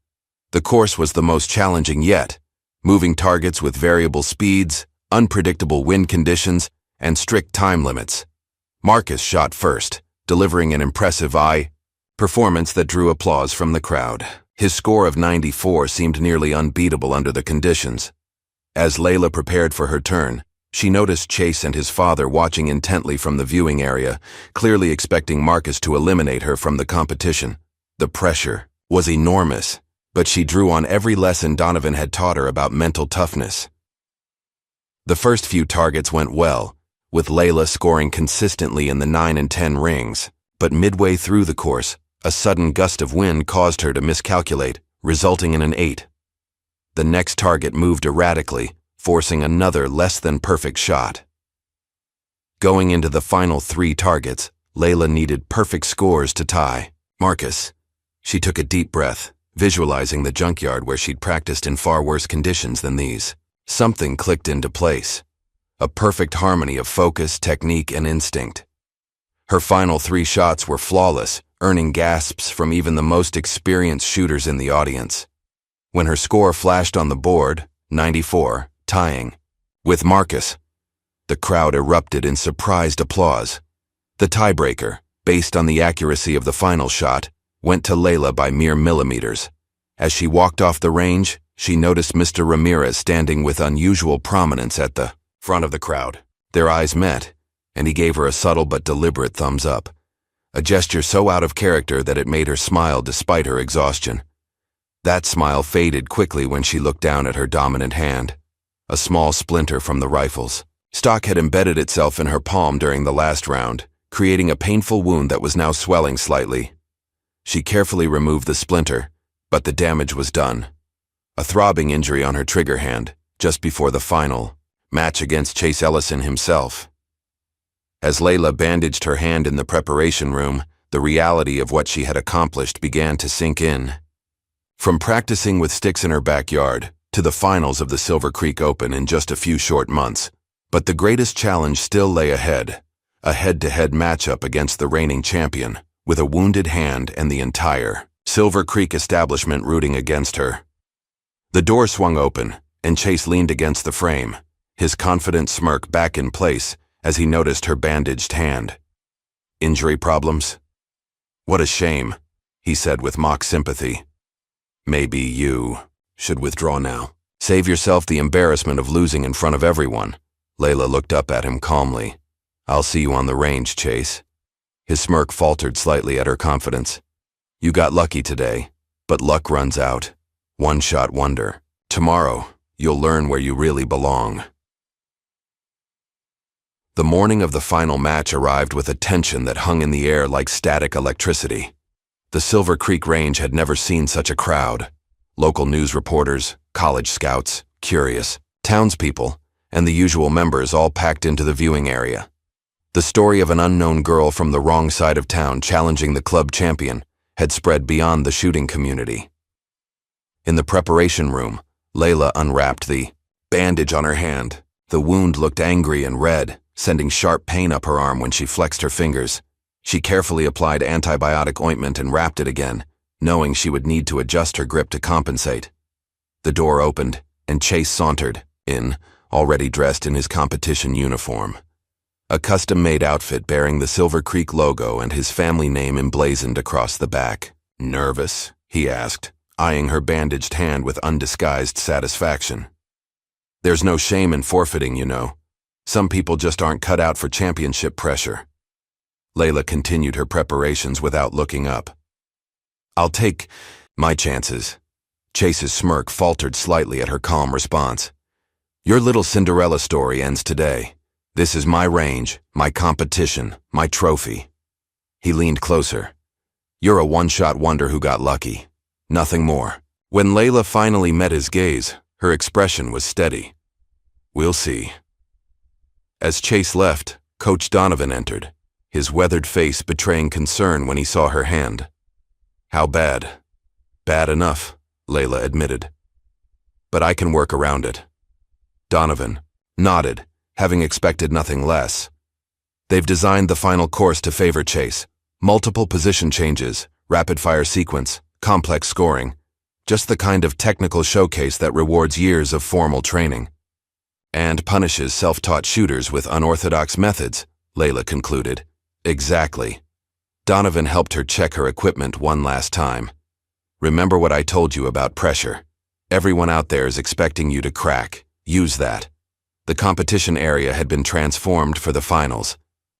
The course was the most challenging yet, moving targets with variable speeds, unpredictable wind conditions, and strict time limits. Marcus shot first, delivering an impressive performance that drew applause from the crowd. His score of 94 seemed nearly unbeatable under the conditions. As Layla prepared for her turn, she noticed Chase and his father watching intently from the viewing area, clearly expecting Marcus to eliminate her from the competition. The pressure was enormous, but she drew on every lesson Donovan had taught her about mental toughness. The first few targets went well, with Layla scoring consistently in the 9 and 10 rings, but midway through the course, a sudden gust of wind caused her to miscalculate, resulting in an 8. The next target moved erratically, forcing another less-than-perfect shot. Going into the final 3 targets, Layla needed perfect scores to tie Marcus. She took a deep breath, visualizing the junkyard where she'd practiced in far worse conditions than these. Something clicked into place. A perfect harmony of focus, technique, and instinct. Her final 3 shots were flawless, earning gasps from even the most experienced shooters in the audience. When her score flashed on the board, 94, tying with Marcus, the crowd erupted in surprised applause. The tiebreaker, based on the accuracy of the final shot, went to Layla by mere millimeters. As she walked off the range, she noticed Mr. Ramirez standing with unusual prominence at the front of the crowd. Their eyes met, and he gave her a subtle but deliberate thumbs up, a gesture so out of character that it made her smile despite her exhaustion. That smile faded quickly when she looked down at her dominant hand, a small splinter from the rifle's stock had embedded itself in her palm during the last round, creating a painful wound that was now swelling slightly. She carefully removed the splinter, but the damage was done. A throbbing injury on her trigger hand, just before the final match against Chase Ellison himself. As Layla bandaged her hand in the preparation room, the reality of what she had accomplished began to sink in. From practicing with sticks in her backyard, to the finals of the Silver Creek Open in just a few short months, but the greatest challenge still lay ahead, a head-to-head matchup against the reigning champion, with a wounded hand and the entire Silver Creek establishment rooting against her. The door swung open, and Chase leaned against the frame, his confident smirk back in place as he noticed her bandaged hand. "Injury problems?" "What a shame," he said with mock sympathy. "Maybe you should withdraw now. Save yourself the embarrassment of losing in front of everyone." Layla looked up at him calmly. "I'll see you on the range, Chase." His smirk faltered slightly at her confidence. "You got lucky today, but luck runs out. One-shot wonder. Tomorrow, you'll learn where you really belong." The morning of the final match arrived with a tension that hung in the air like static electricity. The Silver Creek Range had never seen such a crowd. Local news reporters, college scouts, curious, townspeople, and the usual members all packed into the viewing area. The story of an unknown girl from the wrong side of town challenging the club champion had spread beyond the shooting community. In the preparation room, Layla unwrapped the bandage on her hand. The wound looked angry and red, sending sharp pain up her arm when she flexed her fingers. She carefully applied antibiotic ointment and wrapped it again, knowing she would need to adjust her grip to compensate. The door opened, and Chase sauntered in, already dressed in his competition uniform. A custom-made outfit bearing the Silver Creek logo and his family name emblazoned across the back. "Nervous?" he asked, eyeing her bandaged hand with undisguised satisfaction. "There's no shame in forfeiting, you know. Some people just aren't cut out for championship pressure." Layla continued her preparations without looking up. "I'll take my chances." Chase's smirk faltered slightly at her calm response. "Your little Cinderella story ends today. This is my range, my competition, my trophy." He leaned closer. "You're a one-shot wonder who got lucky. Nothing more." When Layla finally met his gaze, her expression was steady. "We'll see." As Chase left, Coach Donovan entered, his weathered face betraying concern when he saw her hand. "How bad?" "Bad enough," Layla admitted. "But I can work around it." Donovan nodded, having expected nothing less. They've designed the final course to favor Chase. Multiple position changes, rapid-fire sequence, complex scoring. Just the kind of technical showcase that rewards years of formal training. And punishes self-taught shooters with unorthodox methods, Layla concluded. Exactly. Donovan helped her check her equipment one last time. "Remember what I told you about pressure. Everyone out there is expecting you to crack. Use that." The competition area had been transformed for the finals.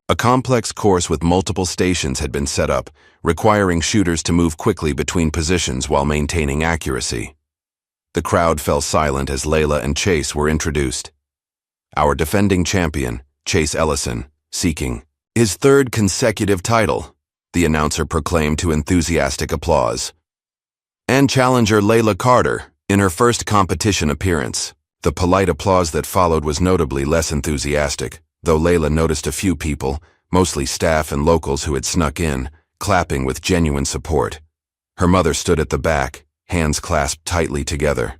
A complex course with multiple stations had been set up, requiring shooters to move quickly between positions while maintaining accuracy. The crowd fell silent as Layla and Chase were introduced. Our defending champion, Chase Ellison, seeking his 3rd consecutive title, the announcer proclaimed to enthusiastic applause. And challenger Layla Carter, in her first competition appearance. The polite applause that followed was notably less enthusiastic, though Layla noticed a few people, mostly staff and locals who had snuck in, clapping with genuine support. Her mother stood at the back, hands clasped tightly together.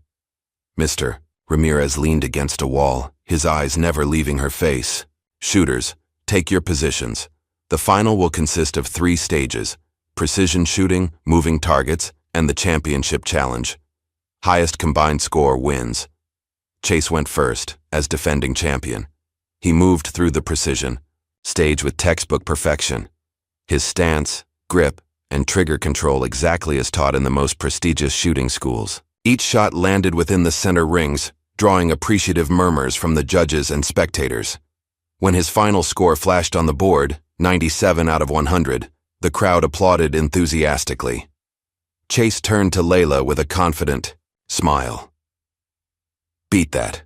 "Mr. Ramirez leaned against a wall, his eyes never leaving her face. "Shooters, take your positions. The final will consist of 3 stages: precision shooting, moving targets, and the championship challenge. Highest combined score wins. Chase went first, as defending champion. He moved through the precision stage with textbook perfection. His stance, grip, and trigger control exactly as taught in the most prestigious shooting schools. Each shot landed within the center rings, drawing appreciative murmurs from the judges and spectators. When his final score flashed on the board, 97 out of 100, the crowd applauded enthusiastically. Chase turned to Layla with a confident smile. "Beat that."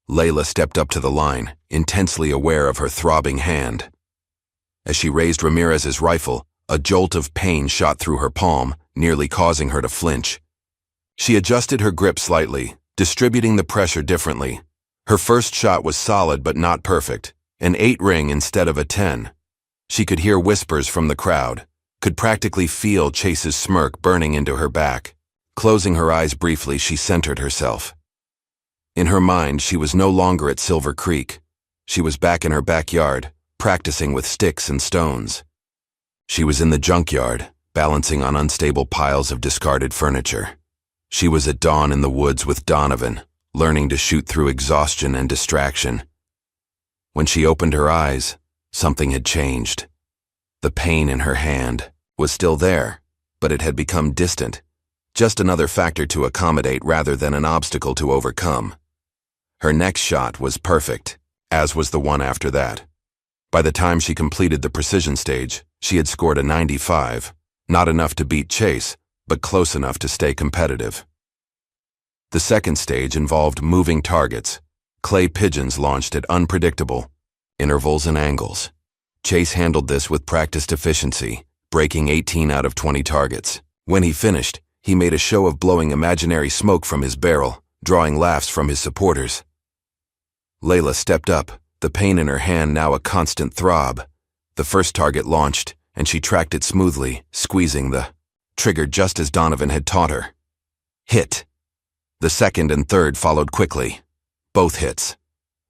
Layla stepped up to the line, intensely aware of her throbbing hand. As she raised Ramirez's rifle, a jolt of pain shot through her palm, nearly causing her to flinch. She adjusted her grip slightly, distributing the pressure differently. Her first shot was solid but not perfect, an 8 ring instead of a 10. She could hear whispers from the crowd, could practically feel Chase's smirk burning into her back. Closing her eyes briefly, she centered herself. In her mind, she was no longer at Silver Creek. She was back in her backyard, practicing with sticks and stones. She was in the junkyard, balancing on unstable piles of discarded furniture. She was at dawn in the woods with Donovan, learning to shoot through exhaustion and distraction. When she opened her eyes, something had changed. The pain in her hand was still there, but it had become distant, just another factor to accommodate rather than an obstacle to overcome. Her next shot was perfect, as was the one after that. By the time she completed the precision stage, she had scored a 95, not enough to beat Chase, but close enough to stay competitive. The second stage involved moving targets, clay pigeons launched at unpredictable intervals and angles. Chase handled this with practiced efficiency, breaking 18 out of 20 targets. When he finished, he made a show of blowing imaginary smoke from his barrel, drawing laughs from his supporters. Layla stepped up, the pain in her hand now a constant throb. The first target launched, and she tracked it smoothly, squeezing the trigger just as Donovan had taught her. Hit. The second and third followed quickly. Both hits.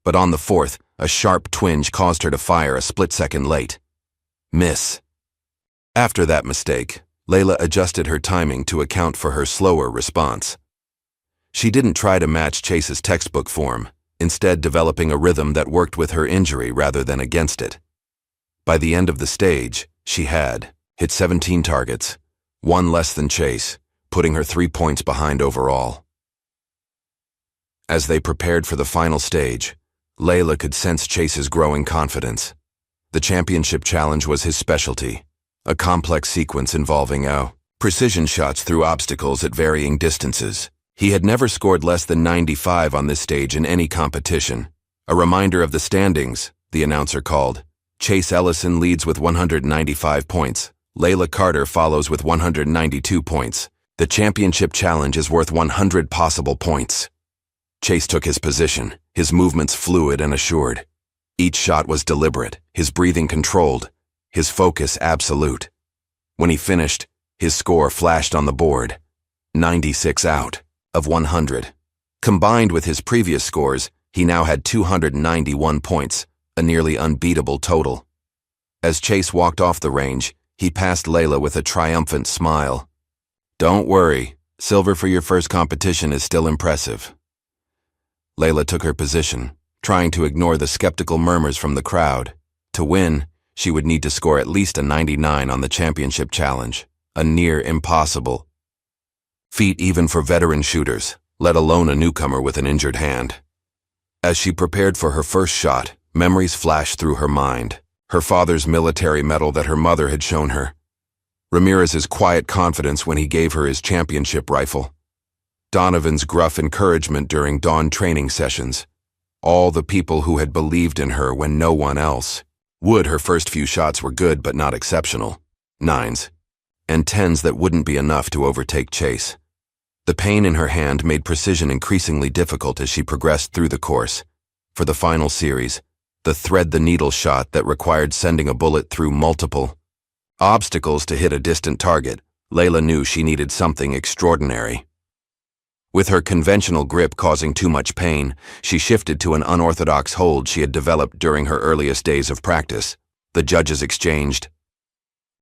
But on the fourth, a sharp twinge caused her to fire a split second late. Miss. After that mistake, Layla adjusted her timing to account for her slower response. She didn't try to match Chase's textbook form, instead developing a rhythm that worked with her injury rather than against it. By the end of the stage, she had hit 17 targets, 1 less than Chase, putting her 3 points behind overall. As they prepared for the final stage, Layla could sense Chase's growing confidence. The championship challenge was his specialty, a complex sequence involving precision shots through obstacles at varying distances. He had never scored less than 95 on this stage in any competition. A reminder of the standings, the announcer called. Chase Ellison leads with 195 points. Layla Carter follows with 192 points. The championship challenge is worth 100 possible points. Chase took his position, his movements fluid and assured. Each shot was deliberate, his breathing controlled, his focus absolute. When he finished, his score flashed on the board. 96 out of 100. Combined with his previous scores, he now had 291 points, a nearly unbeatable total. As Chase walked off the range, he passed Layla with a triumphant smile. "Don't worry, silver for your first competition is still impressive." Layla took her position, trying to ignore the skeptical murmurs from the crowd. To win, she would need to score at least a 99 on the championship challenge, a near impossible feat even for veteran shooters, let alone a newcomer with an injured hand. As she prepared for her first shot, memories flashed through her mind. Her father's military medal that her mother had shown her. Ramirez's quiet confidence when he gave her his championship rifle. Donovan's gruff encouragement during dawn training sessions. All the people who had believed in her when no one else would. Her first few shots were good but not exceptional. 9s. And 10s that wouldn't be enough to overtake Chase. The pain in her hand made precision increasingly difficult as she progressed through the course. For the final series, the thread-the-needle shot that required sending a bullet through multiple obstacles to hit a distant target, Layla knew she needed something extraordinary. With her conventional grip causing too much pain, she shifted to an unorthodox hold she had developed during her earliest days of practice. The judges exchanged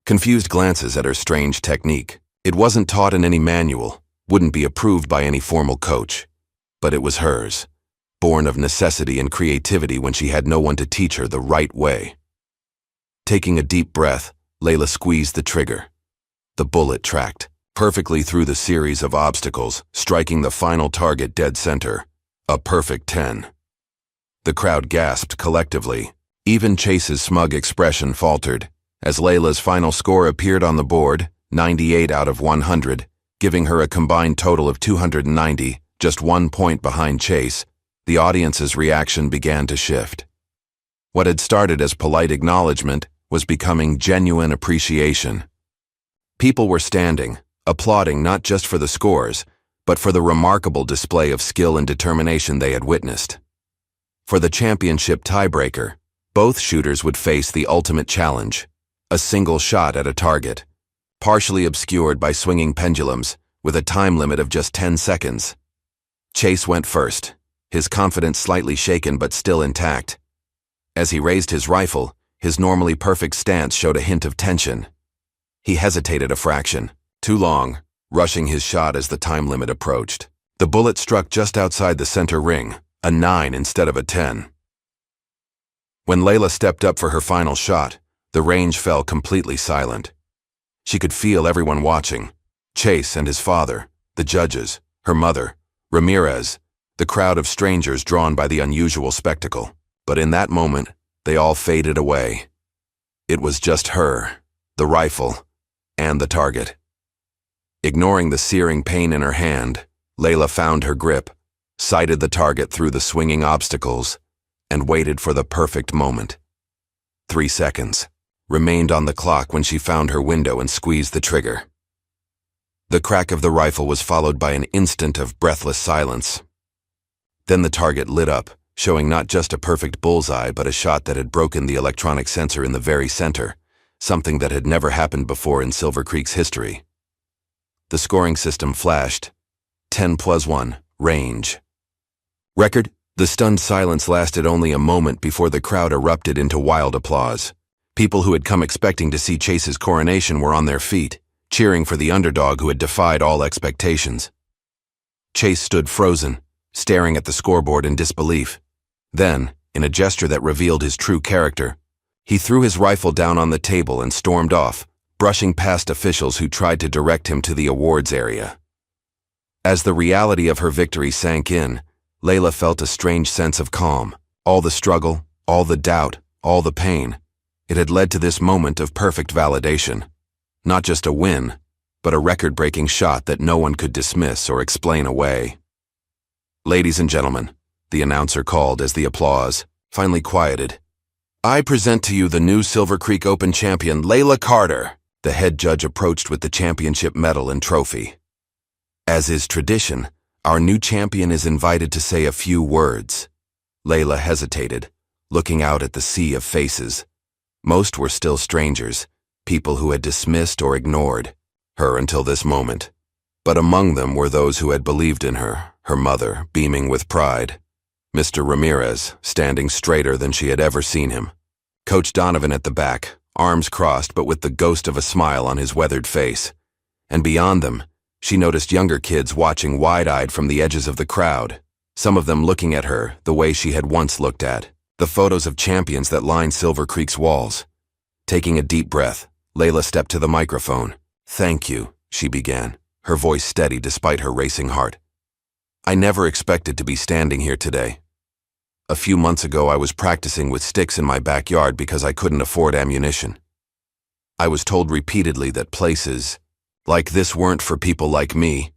confused glances at her strange technique. It wasn't taught in any manual, wouldn't be approved by any formal coach. But it was hers, born of necessity and creativity when she had no one to teach her the right way. Taking a deep breath, Layla squeezed the trigger. The bullet tracked perfectly through the series of obstacles, striking the final target dead center, a perfect 10. The crowd gasped collectively. Even Chase's smug expression faltered as Layla's final score appeared on the board, 98 out of 100, giving her a combined total of 290, just 1 point behind Chase. The audience's reaction began to shift. What had started as polite acknowledgement was becoming genuine appreciation. People were standing, applauding not just for the scores, but for the remarkable display of skill and determination they had witnessed. For the championship tiebreaker, both shooters would face the ultimate challenge, a single shot at a target, partially obscured by swinging pendulums, with a time limit of just 10 seconds. Chase went first, his confidence slightly shaken but still intact. As he raised his rifle, his normally perfect stance showed a hint of tension. He hesitated a fraction, too long, rushing his shot as the time limit approached. The bullet struck just outside the center ring, a 9 instead of a 10. When Layla stepped up for her final shot, the range fell completely silent. She could feel everyone watching: Chase and his father, the judges, her mother, Ramirez, the crowd of strangers drawn by the unusual spectacle. But in that moment, they all faded away. It was just her, the rifle, and the target. Ignoring the searing pain in her hand, Layla found her grip, sighted the target through the swinging obstacles, and waited for the perfect moment. 3 seconds remained on the clock when she found her window and squeezed the trigger. The crack of the rifle was followed by an instant of breathless silence. Then the target lit up, showing not just a perfect bullseye but a shot that had broken the electronic sensor in the very center, something that had never happened before in Silver Creek's history. The scoring system flashed. 10+1, range. Record. The stunned silence lasted only a moment before the crowd erupted into wild applause. People who had come expecting to see Chase's coronation were on their feet, cheering for the underdog who had defied all expectations. Chase stood frozen, staring at the scoreboard in disbelief. Then, in a gesture that revealed his true character, he threw his rifle down on the table and stormed off, brushing past officials who tried to direct him to the awards area. As the reality of her victory sank in, Layla felt a strange sense of calm. All the struggle, all the doubt, all the pain. It had led to this moment of perfect validation. Not just a win, but a record-breaking shot that no one could dismiss or explain away. "Ladies and gentlemen," the announcer called as the applause finally quieted, "I present to you the new Silver Creek Open champion, Layla Carter." The head judge approached with the championship medal and trophy. As is tradition, our new champion is invited to say a few words. Layla hesitated, looking out at the sea of faces. Most were still strangers, people who had dismissed or ignored her until this moment. But among them were those who had believed in her, her mother, beaming with pride, Mr. Ramirez, standing straighter than she had ever seen him, Coach Donovan at the back, arms crossed but with the ghost of a smile on his weathered face. And beyond them, she noticed younger kids watching wide-eyed from the edges of the crowd, some of them looking at her the way she had once looked at the photos of champions that lined Silver Creek's walls. Taking a deep breath, Layla stepped to the microphone. "Thank you," she began, her voice steady despite her racing heart. "I never expected to be standing here today. A few months ago I was practicing with sticks in my backyard because I couldn't afford ammunition. I was told repeatedly that places like this weren't for people like me."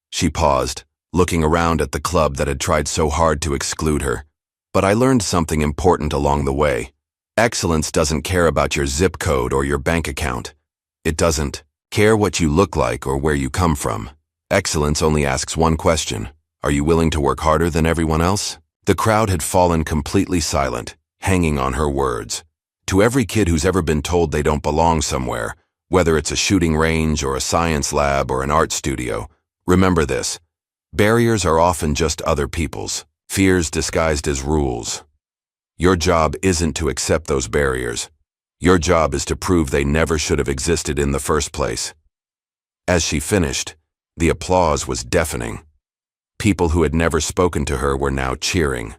She paused, looking around at the club that had tried so hard to exclude her. "But I learned something important along the way. Excellence doesn't care about your zip code or your bank account. It doesn't care what you look like or where you come from. Excellence only asks one question: are you willing to work harder than everyone else?" The crowd had fallen completely silent, hanging on her words. To every kid who's ever been told they don't belong somewhere, whether it's a shooting range or a science lab or an art studio, remember this: barriers are often just other people's, fears disguised as rules. Your job isn't to accept those barriers. Your job is to prove they never should have existed in the first place." As she finished, the applause was deafening. People who had never spoken to her were now cheering,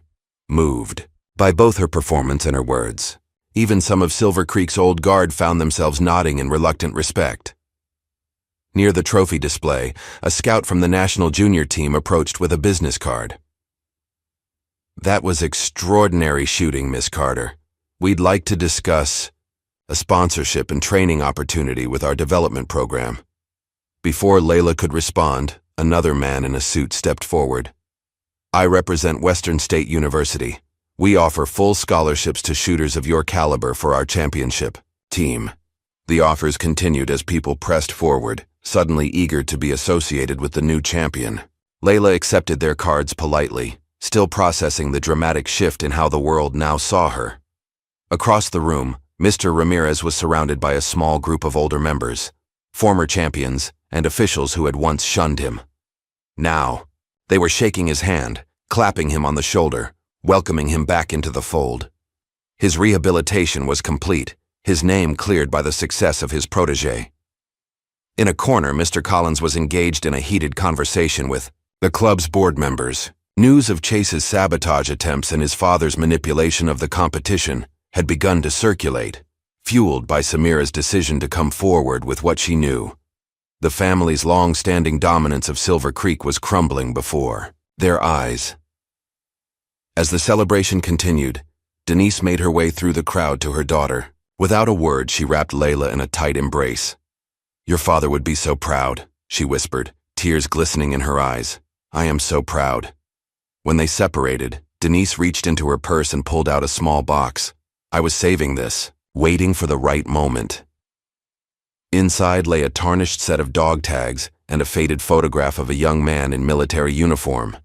moved by both her performance and her words. Even some of Silver Creek's old guard found themselves nodding in reluctant respect. Near the trophy display, a scout from the national junior team approached with a business card. "That was extraordinary shooting, Miss Carter. We'd like to discuss a sponsorship and training opportunity with our development program." Before Layla could respond, another man in a suit stepped forward. "I represent Western State University. We offer full scholarships to shooters of your caliber for our championship team." The offers continued as people pressed forward, suddenly eager to be associated with the new champion. Layla accepted their cards politely, still processing the dramatic shift in how the world now saw her. Across the room, Mr. Ramirez was surrounded by a small group of older members, former champions, and officials who had once shunned him. Now, they were shaking his hand, clapping him on the shoulder, welcoming him back into the fold. His rehabilitation was complete, his name cleared by the success of his protégé. In a corner, Mr. Collins was engaged in a heated conversation with the club's board members. News of Chase's sabotage attempts and his father's manipulation of the competition had begun to circulate, fueled by Samira's decision to come forward with what she knew. The family's long-standing dominance of Silver Creek was crumbling before their eyes. As the celebration continued, Denise made her way through the crowd to her daughter. Without a word, she wrapped Layla in a tight embrace. "Your father would be so proud," she whispered, tears glistening in her eyes. "I am so proud." When they separated, Denise reached into her purse and pulled out a small box. "I was saving this, waiting for the right moment." Inside lay a tarnished set of dog tags and a faded photograph of a young man in military uniform.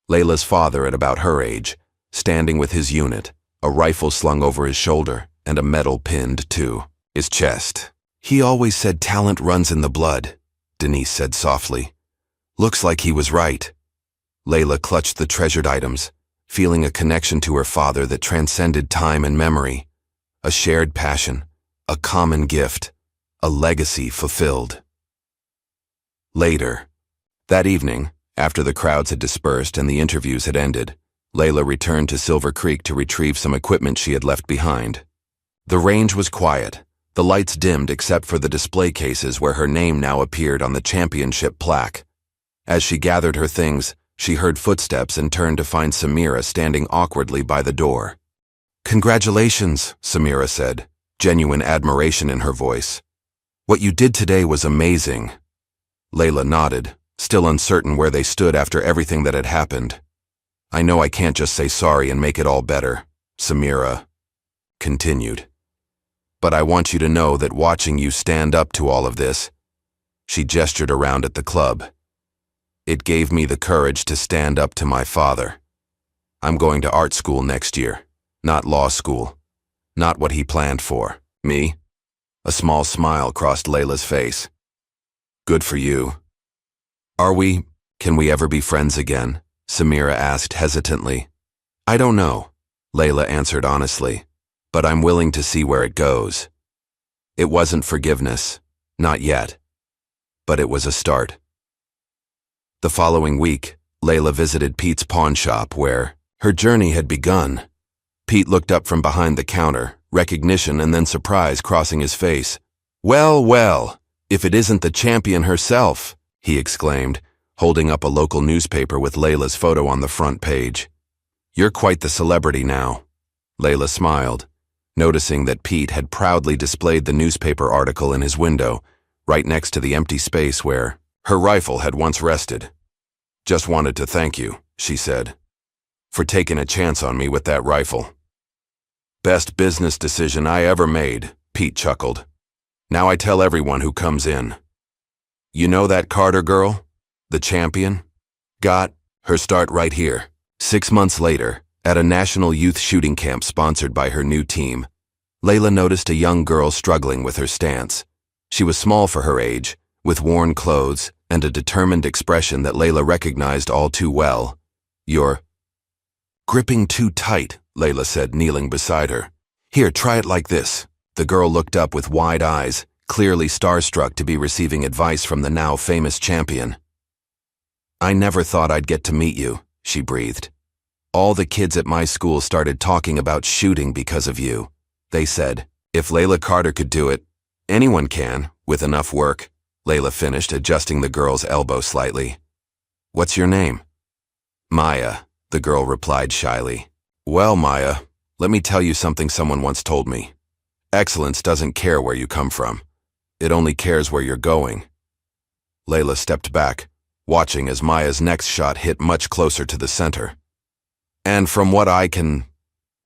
Layla's father at about her age, standing with his unit, a rifle slung over his shoulder and a medal pinned to his chest. "He always said talent runs in the blood," Denise said softly. "Looks like he was right." Layla clutched the treasured items, feeling a connection to her father that transcended time and memory. A shared passion, a common gift, a legacy fulfilled. Later, that evening, after the crowds had dispersed and the interviews had ended, Layla returned to Silver Creek to retrieve some equipment she had left behind. The range was quiet, the lights dimmed except for the display cases where her name now appeared on the championship plaque. As she gathered her things, she heard footsteps and turned to find Samira standing awkwardly by the door. "Congratulations," Samira said, genuine admiration in her voice. "What you did today was amazing." Layla nodded, still uncertain where they stood after everything that had happened. "I know I can't just say sorry and make it all better," Samira continued. "But I want you to know that watching you stand up to all of this," she gestured around at the club, "it gave me the courage to stand up to my father. I'm going to art school next year, not law school, not what he planned for me." A small smile crossed Layla's face. "Good for you." Can we ever be friends again?" Samira asked hesitantly. "I don't know," Layla answered honestly, "but I'm willing to see where it goes." It wasn't forgiveness, not yet, but it was a start. The following week, Layla visited Pete's pawn shop where her journey had begun. Pete looked up from behind the counter, recognition and then surprise crossing his face. "Well, well, if it isn't the champion herself," he exclaimed, holding up a local newspaper with Layla's photo on the front page. "You're quite the celebrity now." Layla smiled, noticing that Pete had proudly displayed the newspaper article in his window, right next to the empty space where her rifle had once rested. "Just wanted to thank you," she said, "for taking a chance on me with that rifle." "Best business decision I ever made," Pete chuckled. "Now I tell everyone who comes in. You know that Carter girl? The champion? Got her start right here." 6 months later, at a national youth shooting camp sponsored by her new team, Layla noticed a young girl struggling with her stance. She was small for her age, with worn clothes and a determined expression that Layla recognized all too well. "You're gripping too tight," Layla said, kneeling beside her. "Here, try it like this." The girl looked up with wide eyes, clearly starstruck to be receiving advice from the now famous champion. "I never thought I'd get to meet you," she breathed. "All the kids at my school started talking about shooting because of you. They said, if Layla Carter could do it, anyone can, with enough work." Layla finished, adjusting the girl's elbow slightly. "What's your name?" "Maya," the girl replied shyly. "Well, Maya, let me tell you something someone once told me. Excellence doesn't care where you come from. It only cares where you're going." Layla stepped back, watching as Maya's next shot hit much closer to the center. "And from what I can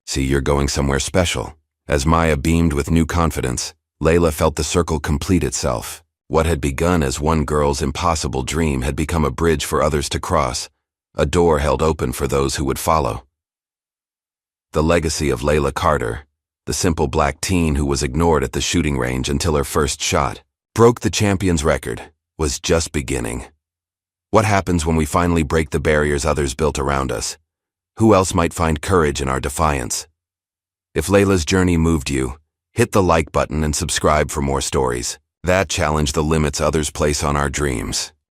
see, you're going somewhere special." As Maya beamed with new confidence, Layla felt the circle complete itself. What had begun as one girl's impossible dream had become a bridge for others to cross, a door held open for those who would follow. The legacy of Layla Carter, the simple black teen who was ignored at the shooting range until her first shot, broke the champion's record, was just beginning. What happens when we finally break the barriers others built around us? Who else might find courage in our defiance? If Layla's journey moved you, hit the like button and subscribe for more stories that challenge the limits others place on our dreams.